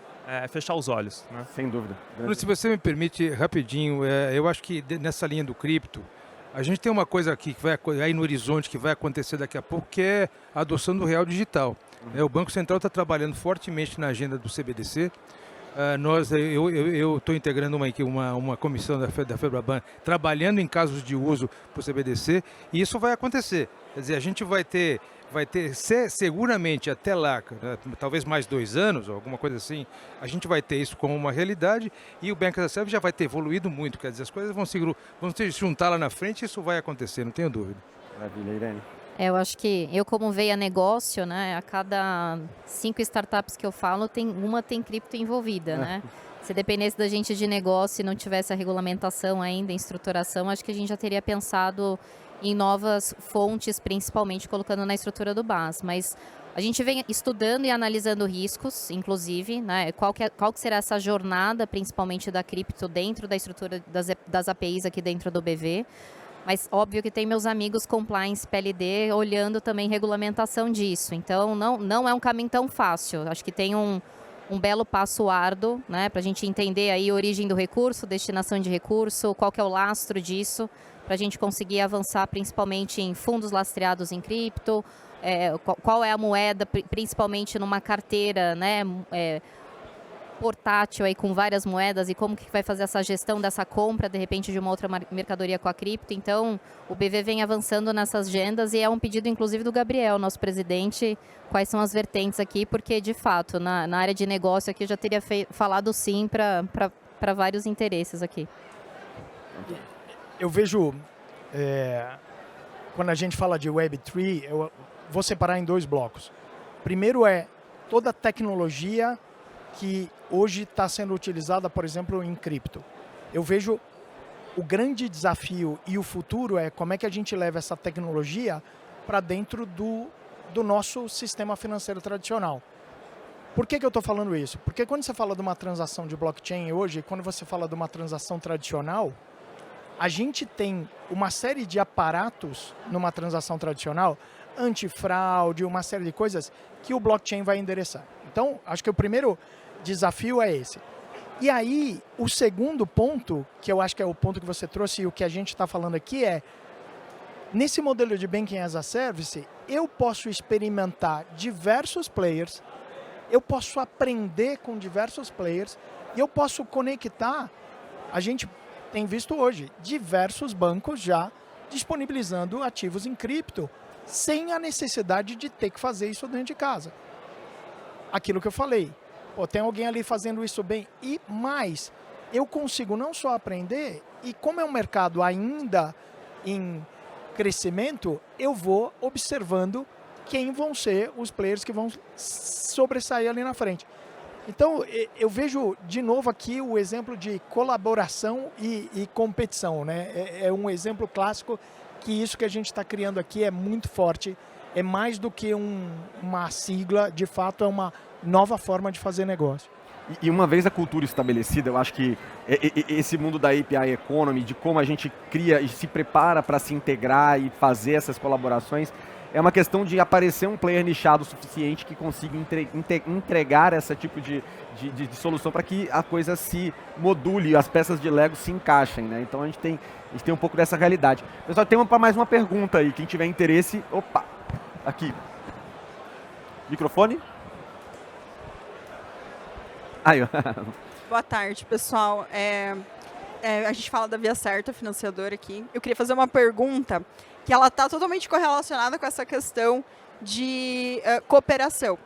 fechar os olhos, né? Sem dúvida. Se você me permite, rapidinho, eu acho que nessa linha do cripto, a gente tem uma coisa aqui que vai aí no horizonte, que vai acontecer daqui a pouco, que é a adoção do real digital. O Banco Central está trabalhando fortemente na agenda do CBDC. Eu estou integrando uma comissão da FEBRABAN trabalhando em casos de uso para o CBDC, e isso vai acontecer. Quer dizer, a gente vai ter seguramente até lá, talvez mais 2 anos, ou alguma coisa assim, a gente vai ter isso como uma realidade, e o Banking as a Service já vai ter evoluído muito. Quer dizer, as coisas vão se juntar lá na frente, e isso vai acontecer, não tenho dúvida. Maravilha, Irene. Eu acho que eu, como veia negócio, né, a cada 5 startups que eu falo, uma tem cripto envolvida, né? Se dependesse da gente de negócio e não tivesse a regulamentação ainda, a estruturação, acho que a gente já teria pensado em novas fontes, principalmente colocando na estrutura do BaaS. Mas a gente vem estudando e analisando riscos, inclusive, né? Qual que será essa jornada, principalmente da cripto, dentro da estrutura das APIs aqui dentro do BV. Mas óbvio que tem meus amigos compliance, PLD, olhando também regulamentação disso. Então, não é um caminho tão fácil. Acho que tem um belo passo árduo, né, para a gente entender aí a origem do recurso, destinação de recurso, qual que é o lastro disso, para a gente conseguir avançar principalmente em fundos lastreados em cripto, qual é a moeda, principalmente numa carteira, né, portátil aí com várias moedas, e como que vai fazer essa gestão dessa compra, de repente, de uma outra mercadoria com a cripto. Então, o BV vem avançando nessas agendas, e é um pedido, inclusive, do Gabriel, nosso presidente, quais são as vertentes aqui, porque, de fato, na área de negócio aqui, eu já teria falado sim para vários interesses aqui. Eu vejo, quando a gente fala de Web3, eu vou separar em 2 blocos. Primeiro é toda a tecnologia que hoje está sendo utilizada, por exemplo, em cripto. Eu vejo o grande desafio e o futuro é como é que a gente leva essa tecnologia para dentro do nosso sistema financeiro tradicional. Por que eu estou falando isso? Porque quando você fala de uma transação de blockchain hoje, quando você fala de uma transação tradicional, a gente tem uma série de aparatos numa transação tradicional, antifraude, uma série de coisas que o blockchain vai endereçar. Então, acho que o primeiro desafio é esse. E aí, o segundo ponto, que eu acho que é o ponto que você trouxe e o que a gente está falando aqui é, nesse modelo de Banking as a Service, eu posso experimentar diversos players, eu posso aprender com diversos players e eu posso conectar. A gente tem visto hoje diversos bancos já disponibilizando ativos em cripto sem a necessidade de ter que fazer isso dentro de casa. Aquilo que eu falei, tem alguém ali fazendo isso bem e mais, eu consigo não só aprender e como é um mercado ainda em crescimento, eu vou observando quem vão ser os players que vão sobressair ali na frente. Então, eu vejo de novo aqui o exemplo de colaboração e competição, né? É um exemplo clássico que isso que a gente está criando aqui é muito forte, é mais do que uma sigla, de fato é uma nova forma de fazer negócio. E uma vez a cultura estabelecida, eu acho que esse mundo da API Economy, de como a gente cria e se prepara para se integrar e fazer essas colaborações, é uma questão de aparecer um player nichado o suficiente que consiga entregar esse tipo de solução para que a coisa se module, as peças de Lego se encaixem, né? Então a gente tem um pouco dessa realidade. Pessoal, tem mais uma pergunta aí, quem tiver interesse, opa, aqui. Microfone? Aí, Boa tarde, pessoal. A gente fala da Via Certa, financiadora aqui. Eu queria fazer uma pergunta que ela está totalmente correlacionada com essa questão de cooperação.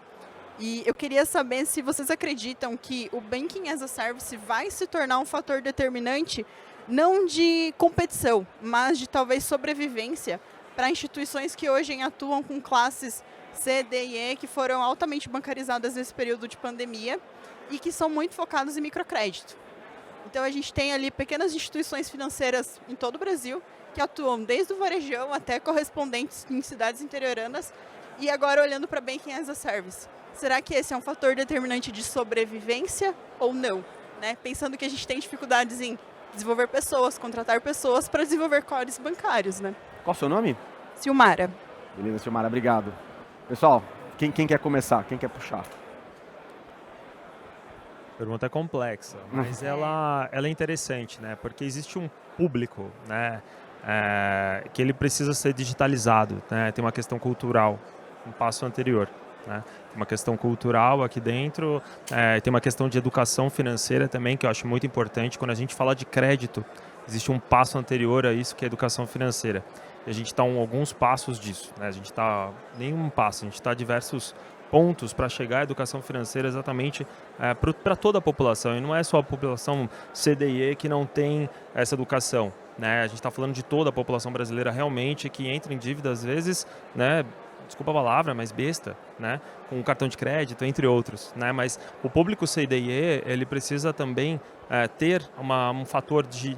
E eu queria saber se vocês acreditam que o Banking as a Service vai se tornar um fator determinante, não de competição, mas de talvez sobrevivência para instituições que hoje atuam com classes C, D e E, que foram altamente bancarizadas nesse período de pandemia e que são muito focados em microcrédito. Então, a gente tem ali pequenas instituições financeiras em todo o Brasil que atuam desde o varejão até correspondentes em cidades interioranas e agora olhando para Banking as a Service. Será que esse é um fator determinante de sobrevivência ou não? Né? Pensando que a gente tem dificuldades em desenvolver pessoas, contratar pessoas para desenvolver cores bancários. Né? Qual o seu nome? Silmara. Beleza, Silmara, obrigado. Pessoal, quem quer começar? Quem quer puxar? A pergunta é complexa, mas ela é interessante, né? Porque existe um público, né? Que ele precisa ser digitalizado, né? Tem uma questão cultural, um passo anterior, né? Tem uma questão cultural aqui dentro, tem uma questão de educação financeira também, que eu acho muito importante. Quando a gente fala de crédito, existe um passo anterior a isso, que é a educação financeira. E a gente está alguns passos disso, né? A gente está nenhum passo, a gente está diversos pontos para chegar à educação financeira exatamente para toda a população. E não é só a população CDE que não tem essa educação, né? A gente está falando de toda a população brasileira realmente que entra em dívida às vezes, né? Desculpa a palavra, mas besta, né? Com um cartão de crédito, entre outros, né? Mas o público CDE, ele precisa também ter um fator de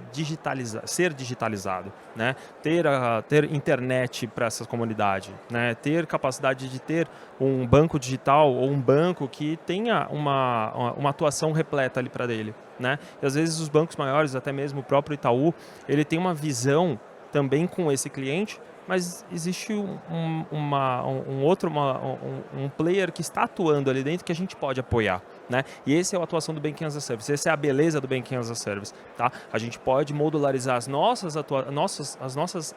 ser digitalizado, né? Ter internet para essa comunidade, né? Ter capacidade de ter um banco digital ou um banco que tenha uma atuação repleta ali para ele, né? E às vezes os bancos maiores, até mesmo o próprio Itaú, ele tem uma visão também com esse cliente, mas existe um player que está atuando ali dentro que a gente pode apoiar, né? E essa é a atuação do Banking as a Service, essa é a beleza do Banking as a Service, tá? A gente pode modularizar as nossas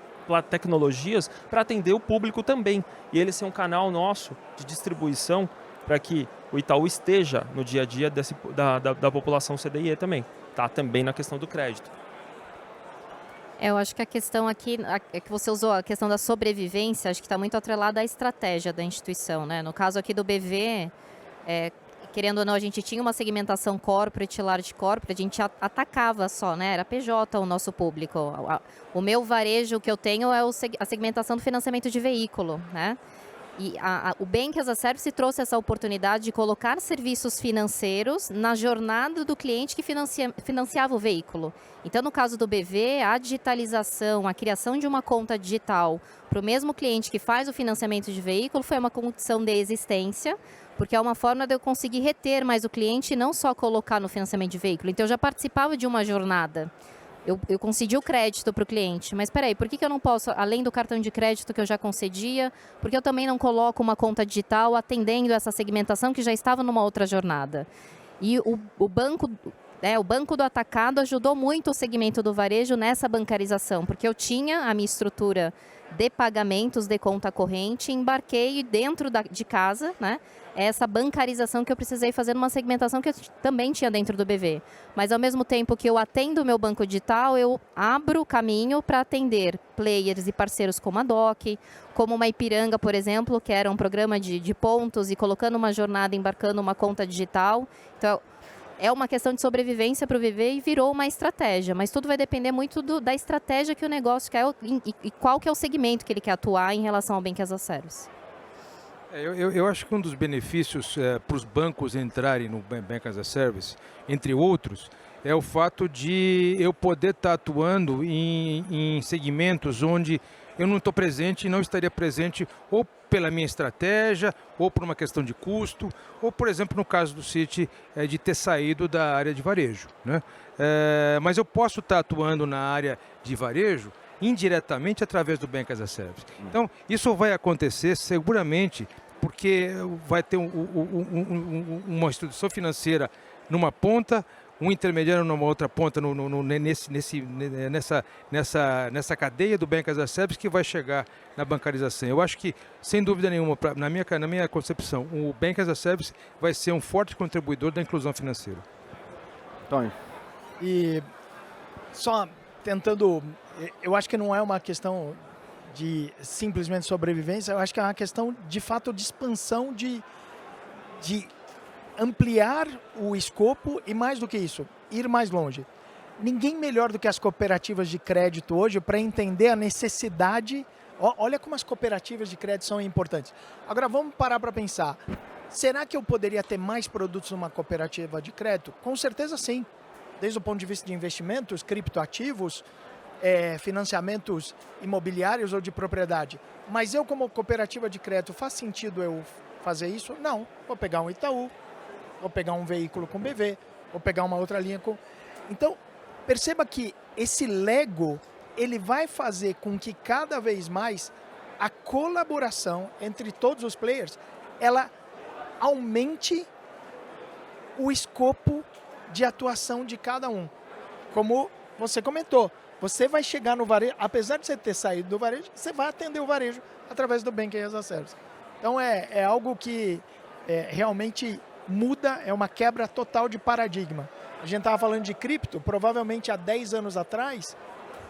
tecnologias para atender o público também, e ele ser um canal nosso de distribuição para que o Itaú esteja no dia a dia da população CDE também, tá? Também na questão do crédito. Eu acho que a questão aqui, é que você usou a questão da sobrevivência, acho que está muito atrelada à estratégia da instituição, né? No caso aqui do BV, querendo ou não, a gente tinha uma segmentação corporate, large corporate, a gente atacava só, né? Era PJ o nosso público. O meu varejo que eu tenho é a segmentação do financiamento de veículo, né? E o Bank as a Service trouxe essa oportunidade de colocar serviços financeiros na jornada do cliente que financiava o veículo. Então, no caso do BV, a digitalização, a criação de uma conta digital para o mesmo cliente que faz o financiamento de veículo foi uma condição de existência, porque é uma forma de eu conseguir reter mais o cliente e não só colocar no financiamento de veículo. Então, eu já participava de uma jornada. Eu concedi o crédito para o cliente, mas espera aí, por que eu não posso, além do cartão de crédito que eu já concedia, por que eu também não coloco uma conta digital atendendo essa segmentação que já estava numa outra jornada? E o Banco do Atacado ajudou muito o segmento do varejo nessa bancarização, porque eu tinha a minha estrutura de pagamentos de conta corrente, embarquei dentro de casa, né? Essa bancarização que eu precisei fazer numa segmentação que eu também tinha dentro do BV. Mas, ao mesmo tempo que eu atendo o meu banco digital, eu abro o caminho para atender players e parceiros como a DOC, como uma Ipiranga, por exemplo, que era um programa de pontos e colocando uma jornada, embarcando uma conta digital. Então, é uma questão de sobrevivência para o BV e virou uma estratégia. Mas tudo vai depender muito da estratégia que o negócio quer e qual que é o segmento que ele quer atuar em relação ao Bank as a Service. Eu acho que um dos benefícios para os bancos entrarem no Bank as a Service, entre outros, é o fato de eu poder estar atuando em segmentos onde eu não estou presente e não estaria presente ou pela minha estratégia, ou por uma questão de custo, ou, por exemplo, no caso do Citi, de ter saído da área de varejo, né? Mas eu posso estar atuando na área de varejo indiretamente através do Bank as a Service. Então, isso vai acontecer seguramente porque vai ter uma instituição financeira numa ponta, um intermediário numa outra ponta, nessa cadeia do Bank as a Service que vai chegar na bancarização. Eu acho que, sem dúvida nenhuma, na minha concepção, o Bank as a Service vai ser um forte contribuidor da inclusão financeira. Tony. E só tentando, eu acho que não é uma questão de simplesmente sobrevivência, eu acho que é uma questão de fato de expansão, de ampliar o escopo e, mais do que isso, ir mais longe. Ninguém melhor do que as cooperativas de crédito hoje para entender a necessidade. Olha como as cooperativas de crédito são importantes. Agora vamos parar para pensar. Será que eu poderia ter mais produtos numa cooperativa de crédito? Com certeza sim. Desde o ponto de vista de investimentos, criptoativos, financiamentos imobiliários ou de propriedade. Mas eu, como cooperativa de crédito, faz sentido eu fazer isso? Não. Vou pegar um Itaú, vou pegar um veículo com BV, vou pegar uma outra linha com... Então, perceba que esse Lego, ele vai fazer com que cada vez mais a colaboração entre todos os players, ela aumente o escopo de atuação de cada um. Como você comentou, você vai chegar no varejo, apesar de você ter saído do varejo, você vai atender o varejo através do Bank as a Service. Então é algo que realmente muda, é uma quebra total de paradigma. A gente estava falando de cripto, provavelmente há 10 anos atrás,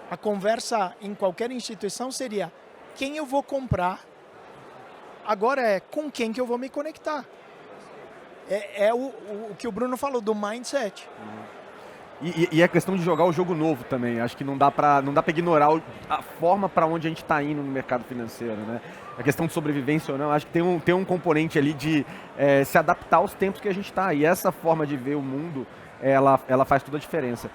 a conversa em qualquer instituição seria quem eu vou comprar, agora é com quem que eu vou me conectar. É o que o Bruno falou do mindset. E a questão de jogar o jogo novo também. Acho que não dá para ignorar a forma para onde a gente está indo no mercado financeiro, né? A questão de sobrevivência ou não, acho que tem um componente ali de se adaptar aos tempos que a gente está. E essa forma de ver o mundo, ela faz toda a diferença.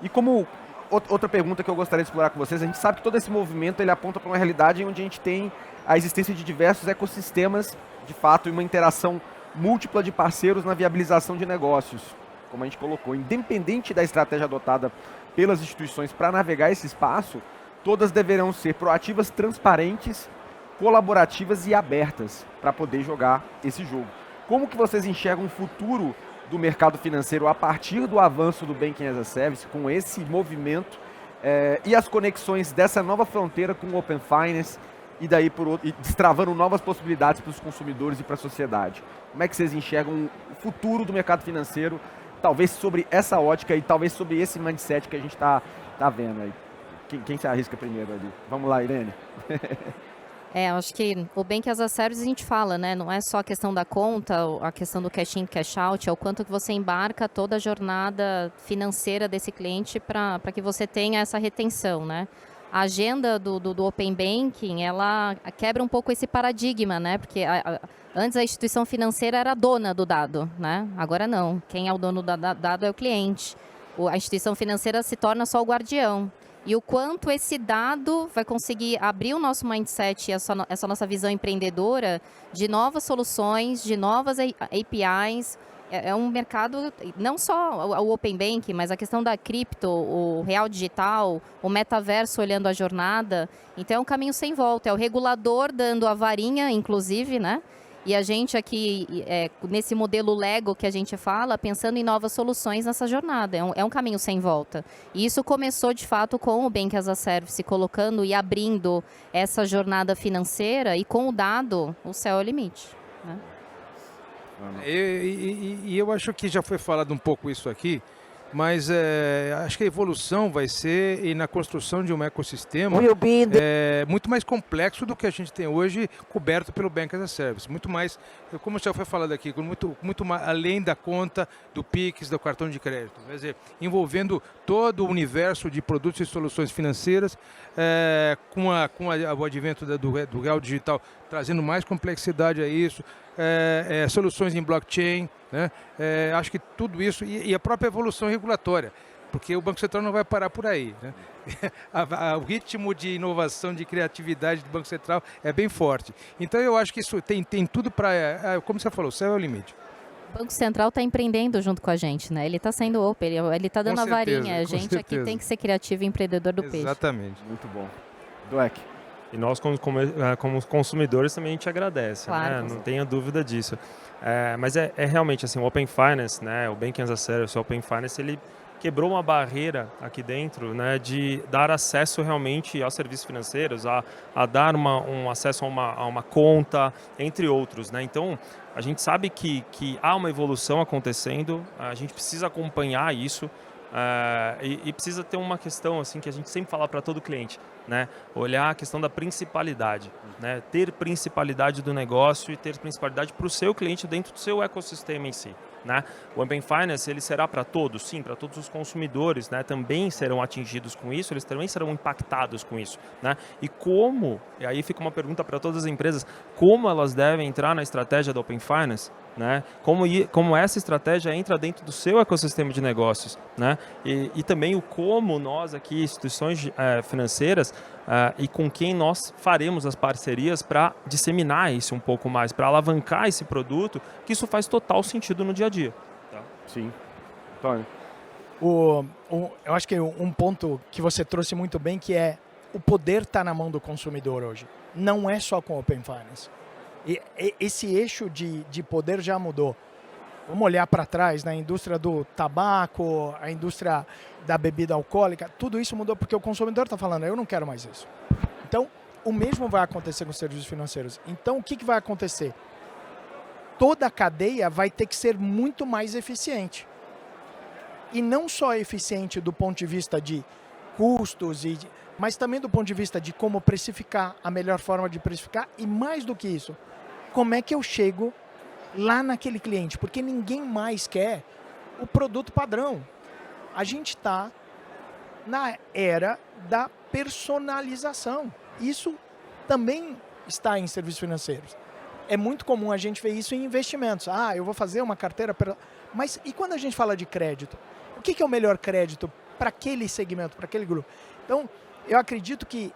E como outra pergunta que eu gostaria de explorar com vocês, a gente sabe que todo esse movimento ele aponta para uma realidade onde a gente tem a existência de diversos ecossistemas, de fato, e uma interação múltipla de parceiros na viabilização de negócios, como a gente colocou. Independente da estratégia adotada pelas instituições para navegar esse espaço, todas deverão ser proativas, transparentes, colaborativas e abertas para poder jogar esse jogo. Como que vocês enxergam o futuro do mercado financeiro a partir do avanço do Banking as a Service, com esse movimento e as conexões dessa nova fronteira com o Open Finance e daí e destravando novas possibilidades para os consumidores e para a sociedade? Como é que vocês enxergam o futuro do mercado financeiro, talvez sobre essa ótica e talvez sobre esse mindset que a gente está vendo aí? Quem se arrisca primeiro ali? Vamos lá, Irene. Acho que o Bank as a Service a gente fala, né? Não é só a questão da conta, a questão do cash in, cash out, é o quanto que você embarca toda a jornada financeira desse cliente para que você tenha essa retenção, né? a agenda do Open Banking, ela quebra um pouco esse paradigma, né? Porque antes a instituição financeira era a dona do dado, né? Agora não. Quem é o dono do dado é o cliente. A instituição financeira se torna só o guardião. E o quanto esse dado vai conseguir abrir o nosso mindset e essa nossa visão empreendedora de novas soluções, de novas APIs. É um mercado, não só o Open Banking, mas a questão da cripto, o real digital, o metaverso olhando a jornada. Então é um caminho sem volta. É o regulador dando a varinha, inclusive, né? E a gente aqui, nesse modelo Lego que a gente fala, pensando em novas soluções nessa jornada. É um caminho sem volta. E isso começou, de fato, com o Bank as a Service, colocando e abrindo essa jornada financeira, e com o dado, o céu é o limite, né? E eu acho que já foi falado um pouco isso aqui, mas acho que a evolução vai ser na construção de um ecossistema muito mais complexo do que a gente tem hoje, coberto pelo Bank as a Service. Muito mais, como já foi falado aqui, muito mais, além da conta, do Pix, do cartão de crédito. Quer dizer, envolvendo todo o universo de produtos e soluções financeiras, com o advento do real digital, trazendo mais complexidade a isso, soluções em blockchain, né? Acho que tudo isso, e a própria evolução regulatória, porque o Banco Central não vai parar por aí, né? O ritmo de inovação, de criatividade do Banco Central é bem forte. Então eu acho que isso tem tudo para, como você falou, o céu é o limite. O Banco Central está empreendendo junto com a gente, né? Ele está sendo open, ele está dando a varinha. A gente aqui tem que ser criativo e empreendedor do peixe. Exatamente. Muito bom. Dueck. E nós, como consumidores, também a gente agradece, claro, né? Não tenha dúvida disso. Mas é realmente assim, o Open Finance, né? O Banking as a Service, o Open Finance, ele quebrou uma barreira aqui dentro, né, de dar acesso realmente aos serviços financeiros, a dar um acesso a uma conta, entre outros, né? Então, a gente sabe que há uma evolução acontecendo, a gente precisa acompanhar isso, e precisa ter uma questão assim que a gente sempre fala para todo cliente, né? Olhar a questão da principalidade, né? Ter principalidade do negócio e ter principalidade para o seu cliente dentro do seu ecossistema em si, né? O Open Finance, ele será para todos? Sim, para todos os consumidores, né? Também serão atingidos com isso, eles também serão impactados com isso, né? E aí fica uma pergunta para todas as empresas, como elas devem entrar na estratégia do Open Finance, né? Como essa estratégia entra dentro do seu ecossistema de negócios, né? E também o como nós aqui, instituições financeiras, e com quem nós faremos as parcerias para disseminar isso um pouco mais, para alavancar esse produto, que isso faz total sentido no dia a dia. Tá? Sim. Antônio. Eu acho que um ponto que você trouxe muito bem, que é o poder está na mão do consumidor hoje. Não é só com o Open Finance. E esse eixo de poder já mudou. Vamos olhar para trás, na indústria do tabaco, a indústria da bebida alcoólica, tudo isso mudou porque o consumidor está falando, eu não quero mais isso. Então, o mesmo vai acontecer com os serviços financeiros. Então, o que vai acontecer? Toda a cadeia vai ter que ser muito mais eficiente. E não só eficiente do ponto de vista de custos, mas também do ponto de vista de como precificar, a melhor forma de precificar, e mais do que isso, como é que eu chego lá naquele cliente, porque ninguém mais quer o produto padrão. A gente está na era da personalização. Isso também está em serviços financeiros. É muito comum a gente ver isso em investimentos. Eu vou fazer uma carteira... Mas e quando a gente fala de crédito? O que é o melhor crédito para aquele segmento, para aquele grupo? Então, eu acredito que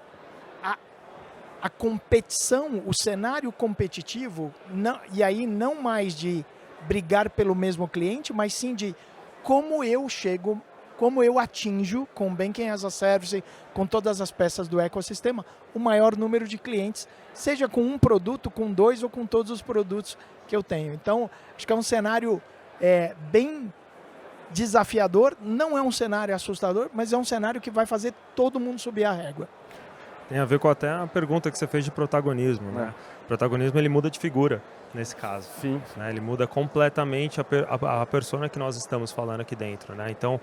a competição, o cenário competitivo, e aí não mais de brigar pelo mesmo cliente, mas sim de como eu chego, como eu atinjo com o Banking as a Service, com todas as peças do ecossistema, o maior número de clientes, seja com um produto, com dois ou com todos os produtos que eu tenho. Então, acho que é um cenário bem desafiador, não é um cenário assustador, mas é um cenário que vai fazer todo mundo subir a régua. Tem a ver com até a pergunta que você fez de protagonismo, né? O protagonismo, ele muda de figura, nesse caso. Sim. Né? Ele muda completamente a persona que nós estamos falando aqui dentro, né? Então,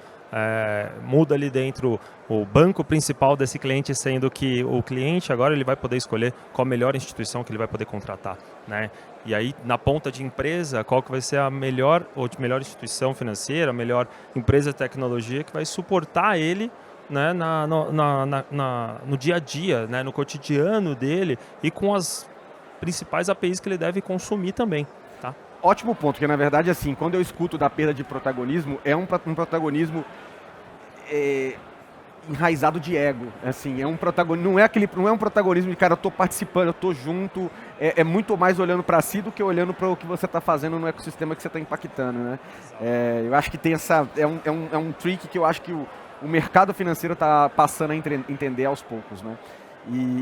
muda ali dentro o banco principal desse cliente, sendo que o cliente agora ele vai poder escolher qual a melhor instituição que ele vai poder contratar, né? E aí, na ponta de empresa, qual que vai ser a melhor instituição financeira, a melhor empresa de tecnologia que vai suportar ele né, no dia a dia, né, no cotidiano dele e com as principais APIs que ele deve consumir também. Tá? Ótimo ponto, porque na verdade, assim, quando eu escuto da perda de protagonismo, é um protagonismo enraizado de ego. Assim, é um protagonismo, não é um protagonismo de cara, eu estou participando, eu estou junto, é muito mais olhando para si do que olhando para o que você está fazendo no ecossistema que você está impactando, né? Eu acho que tem é um trick que eu acho que o mercado financeiro está passando a entender aos poucos, né?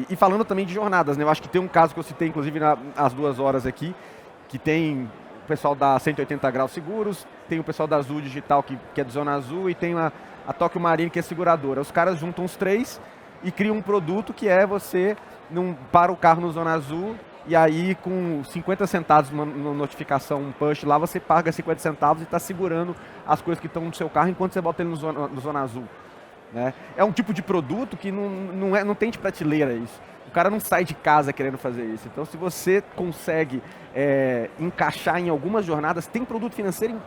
E falando também de jornadas, né? Eu acho que tem um caso que eu citei, inclusive, às 2 horas aqui, que tem o pessoal da 180 Graus Seguros, tem o pessoal da Azul Digital, que é de Zona Azul, e tem a Tóquio Marine, que é seguradora. Os caras juntam os 3 e criam um produto que é você para o carro no Zona Azul, e aí com 50 centavos uma notificação, um push lá, você paga 50 centavos e está segurando as coisas que estão no seu carro enquanto você bota ele no Zona Azul. Né? É um tipo de produto que não tem de prateleira isso. O cara não sai de casa querendo fazer isso. Então, se você consegue encaixar em algumas jornadas, tem produto financeiro em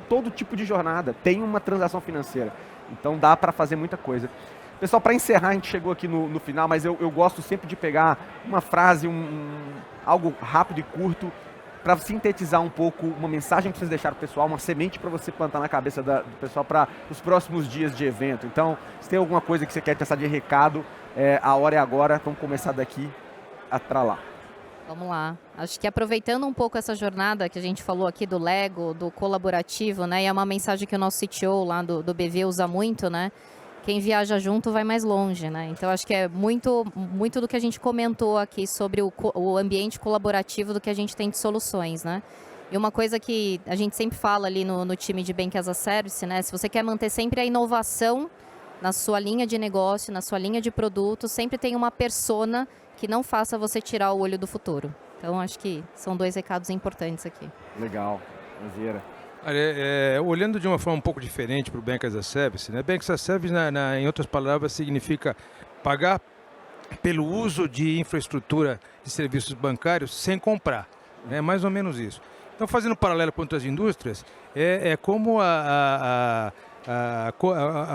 todo tipo de jornada, tem uma transação financeira. Então, dá para fazer muita coisa. Pessoal, para encerrar, a gente chegou aqui no final, mas eu gosto sempre de pegar uma frase, algo rápido e curto, para sintetizar um pouco uma mensagem que vocês deixaram para o pessoal, uma semente para você plantar na cabeça do pessoal para os próximos dias de evento. Então, se tem alguma coisa que você quer passar de recado, a hora é agora, vamos começar daqui para lá. Vamos lá. Acho que aproveitando um pouco essa jornada que a gente falou aqui do Lego, do colaborativo, né? E é uma mensagem que o nosso CTO lá do BV usa muito, né? Quem viaja junto vai mais longe, né? Então, acho que é muito do que a gente comentou aqui sobre o ambiente colaborativo do que a gente tem de soluções, né? E uma coisa que a gente sempre fala ali no time de Bank as a Service, né? Se você quer manter sempre a inovação na sua linha de negócio, na sua linha de produto, sempre tem uma persona que não faça você tirar o olho do futuro. Então, acho que são 2 recados importantes aqui. Legal, Azeira. Olhando de uma forma um pouco diferente para o Bank as a Service, né? Bank as a Service, em outras palavras, significa pagar pelo uso de infraestrutura de serviços bancários sem comprar. É mais ou menos isso. Então, fazendo um paralelo com outras indústrias, como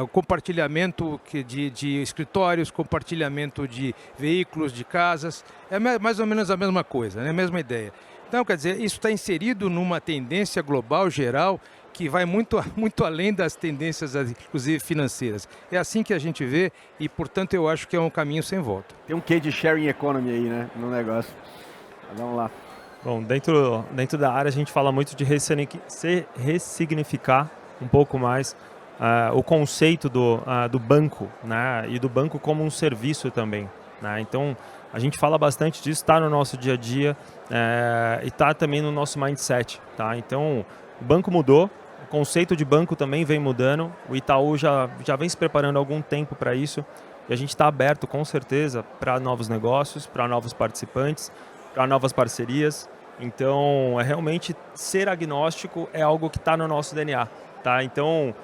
o compartilhamento de escritórios, compartilhamento de veículos, de casas, é mais ou menos a mesma coisa, né? A mesma ideia. Então, quer dizer, isso está inserido numa tendência global geral que vai muito além das tendências, inclusive financeiras. É assim que a gente vê e, portanto, eu acho que é um caminho sem volta. Tem um quê de sharing economy aí, né, no negócio. Vamos lá. Bom, dentro da área a gente fala muito de ressignificar um pouco mais o conceito do banco, né, e do banco como um serviço também. Né? Então, a gente fala bastante disso, está no nosso dia a dia e está também no nosso mindset. Tá? Então, o banco mudou, o conceito de banco também vem mudando, o Itaú já vem se preparando há algum tempo para isso, e a gente está aberto, com certeza, para novos negócios, para novos participantes, para novas parcerias. Então, realmente, ser agnóstico é algo que está no nosso DNA. Tá? Então,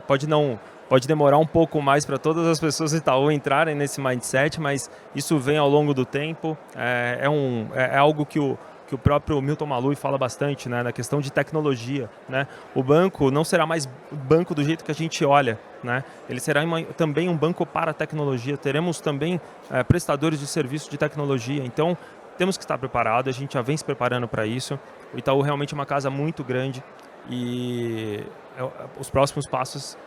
pode demorar um pouco mais para todas as pessoas do Itaú entrarem nesse mindset, mas isso vem ao longo do tempo. É algo que o próprio Milton Malui fala bastante, né, na questão de tecnologia. Né? O banco não será mais banco do jeito que a gente olha. Né? Ele será também um banco para a tecnologia. Teremos também prestadores de serviço de tecnologia. Então, temos que estar preparados, a gente já vem se preparando para isso. O Itaú realmente é uma casa muito grande e os próximos passos,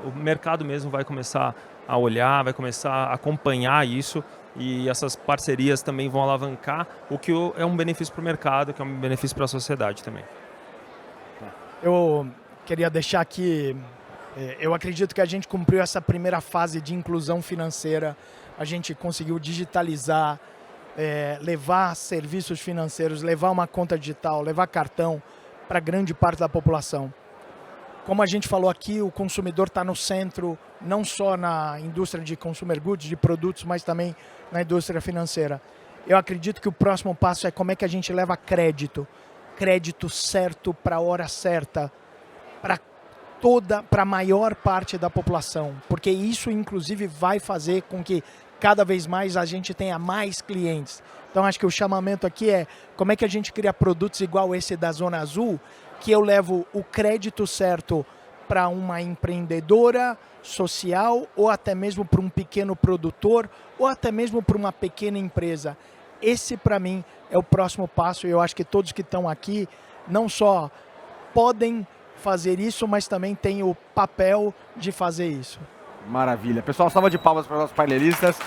o mercado mesmo vai começar a olhar, vai começar a acompanhar isso e essas parcerias também vão alavancar o que é um benefício para o mercado, que é um benefício para a sociedade também. Eu queria deixar aqui, eu acredito que a gente cumpriu essa primeira fase de inclusão financeira, a gente conseguiu digitalizar, levar serviços financeiros, levar uma conta digital, levar cartão para grande parte da população. Como a gente falou aqui, o consumidor está no centro, não só na indústria de consumer goods, de produtos, mas também na indústria financeira. Eu acredito que o próximo passo é como é que a gente leva crédito certo para a hora certa, para a maior parte da população, porque isso inclusive vai fazer com que cada vez mais a gente tenha mais clientes. Então acho que o chamamento aqui é como é que a gente cria produtos igual esse da Zona Azul, que eu levo o crédito certo para uma empreendedora social ou até mesmo para um pequeno produtor ou até mesmo para uma pequena empresa. Esse, para mim, é o próximo passo e eu acho que todos que estão aqui não só podem fazer isso, mas também têm o papel de fazer isso. Maravilha. Pessoal, salva de palmas para os nossos painelistas.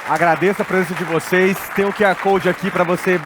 Agradeço a presença de vocês. Tem o QR Code aqui para você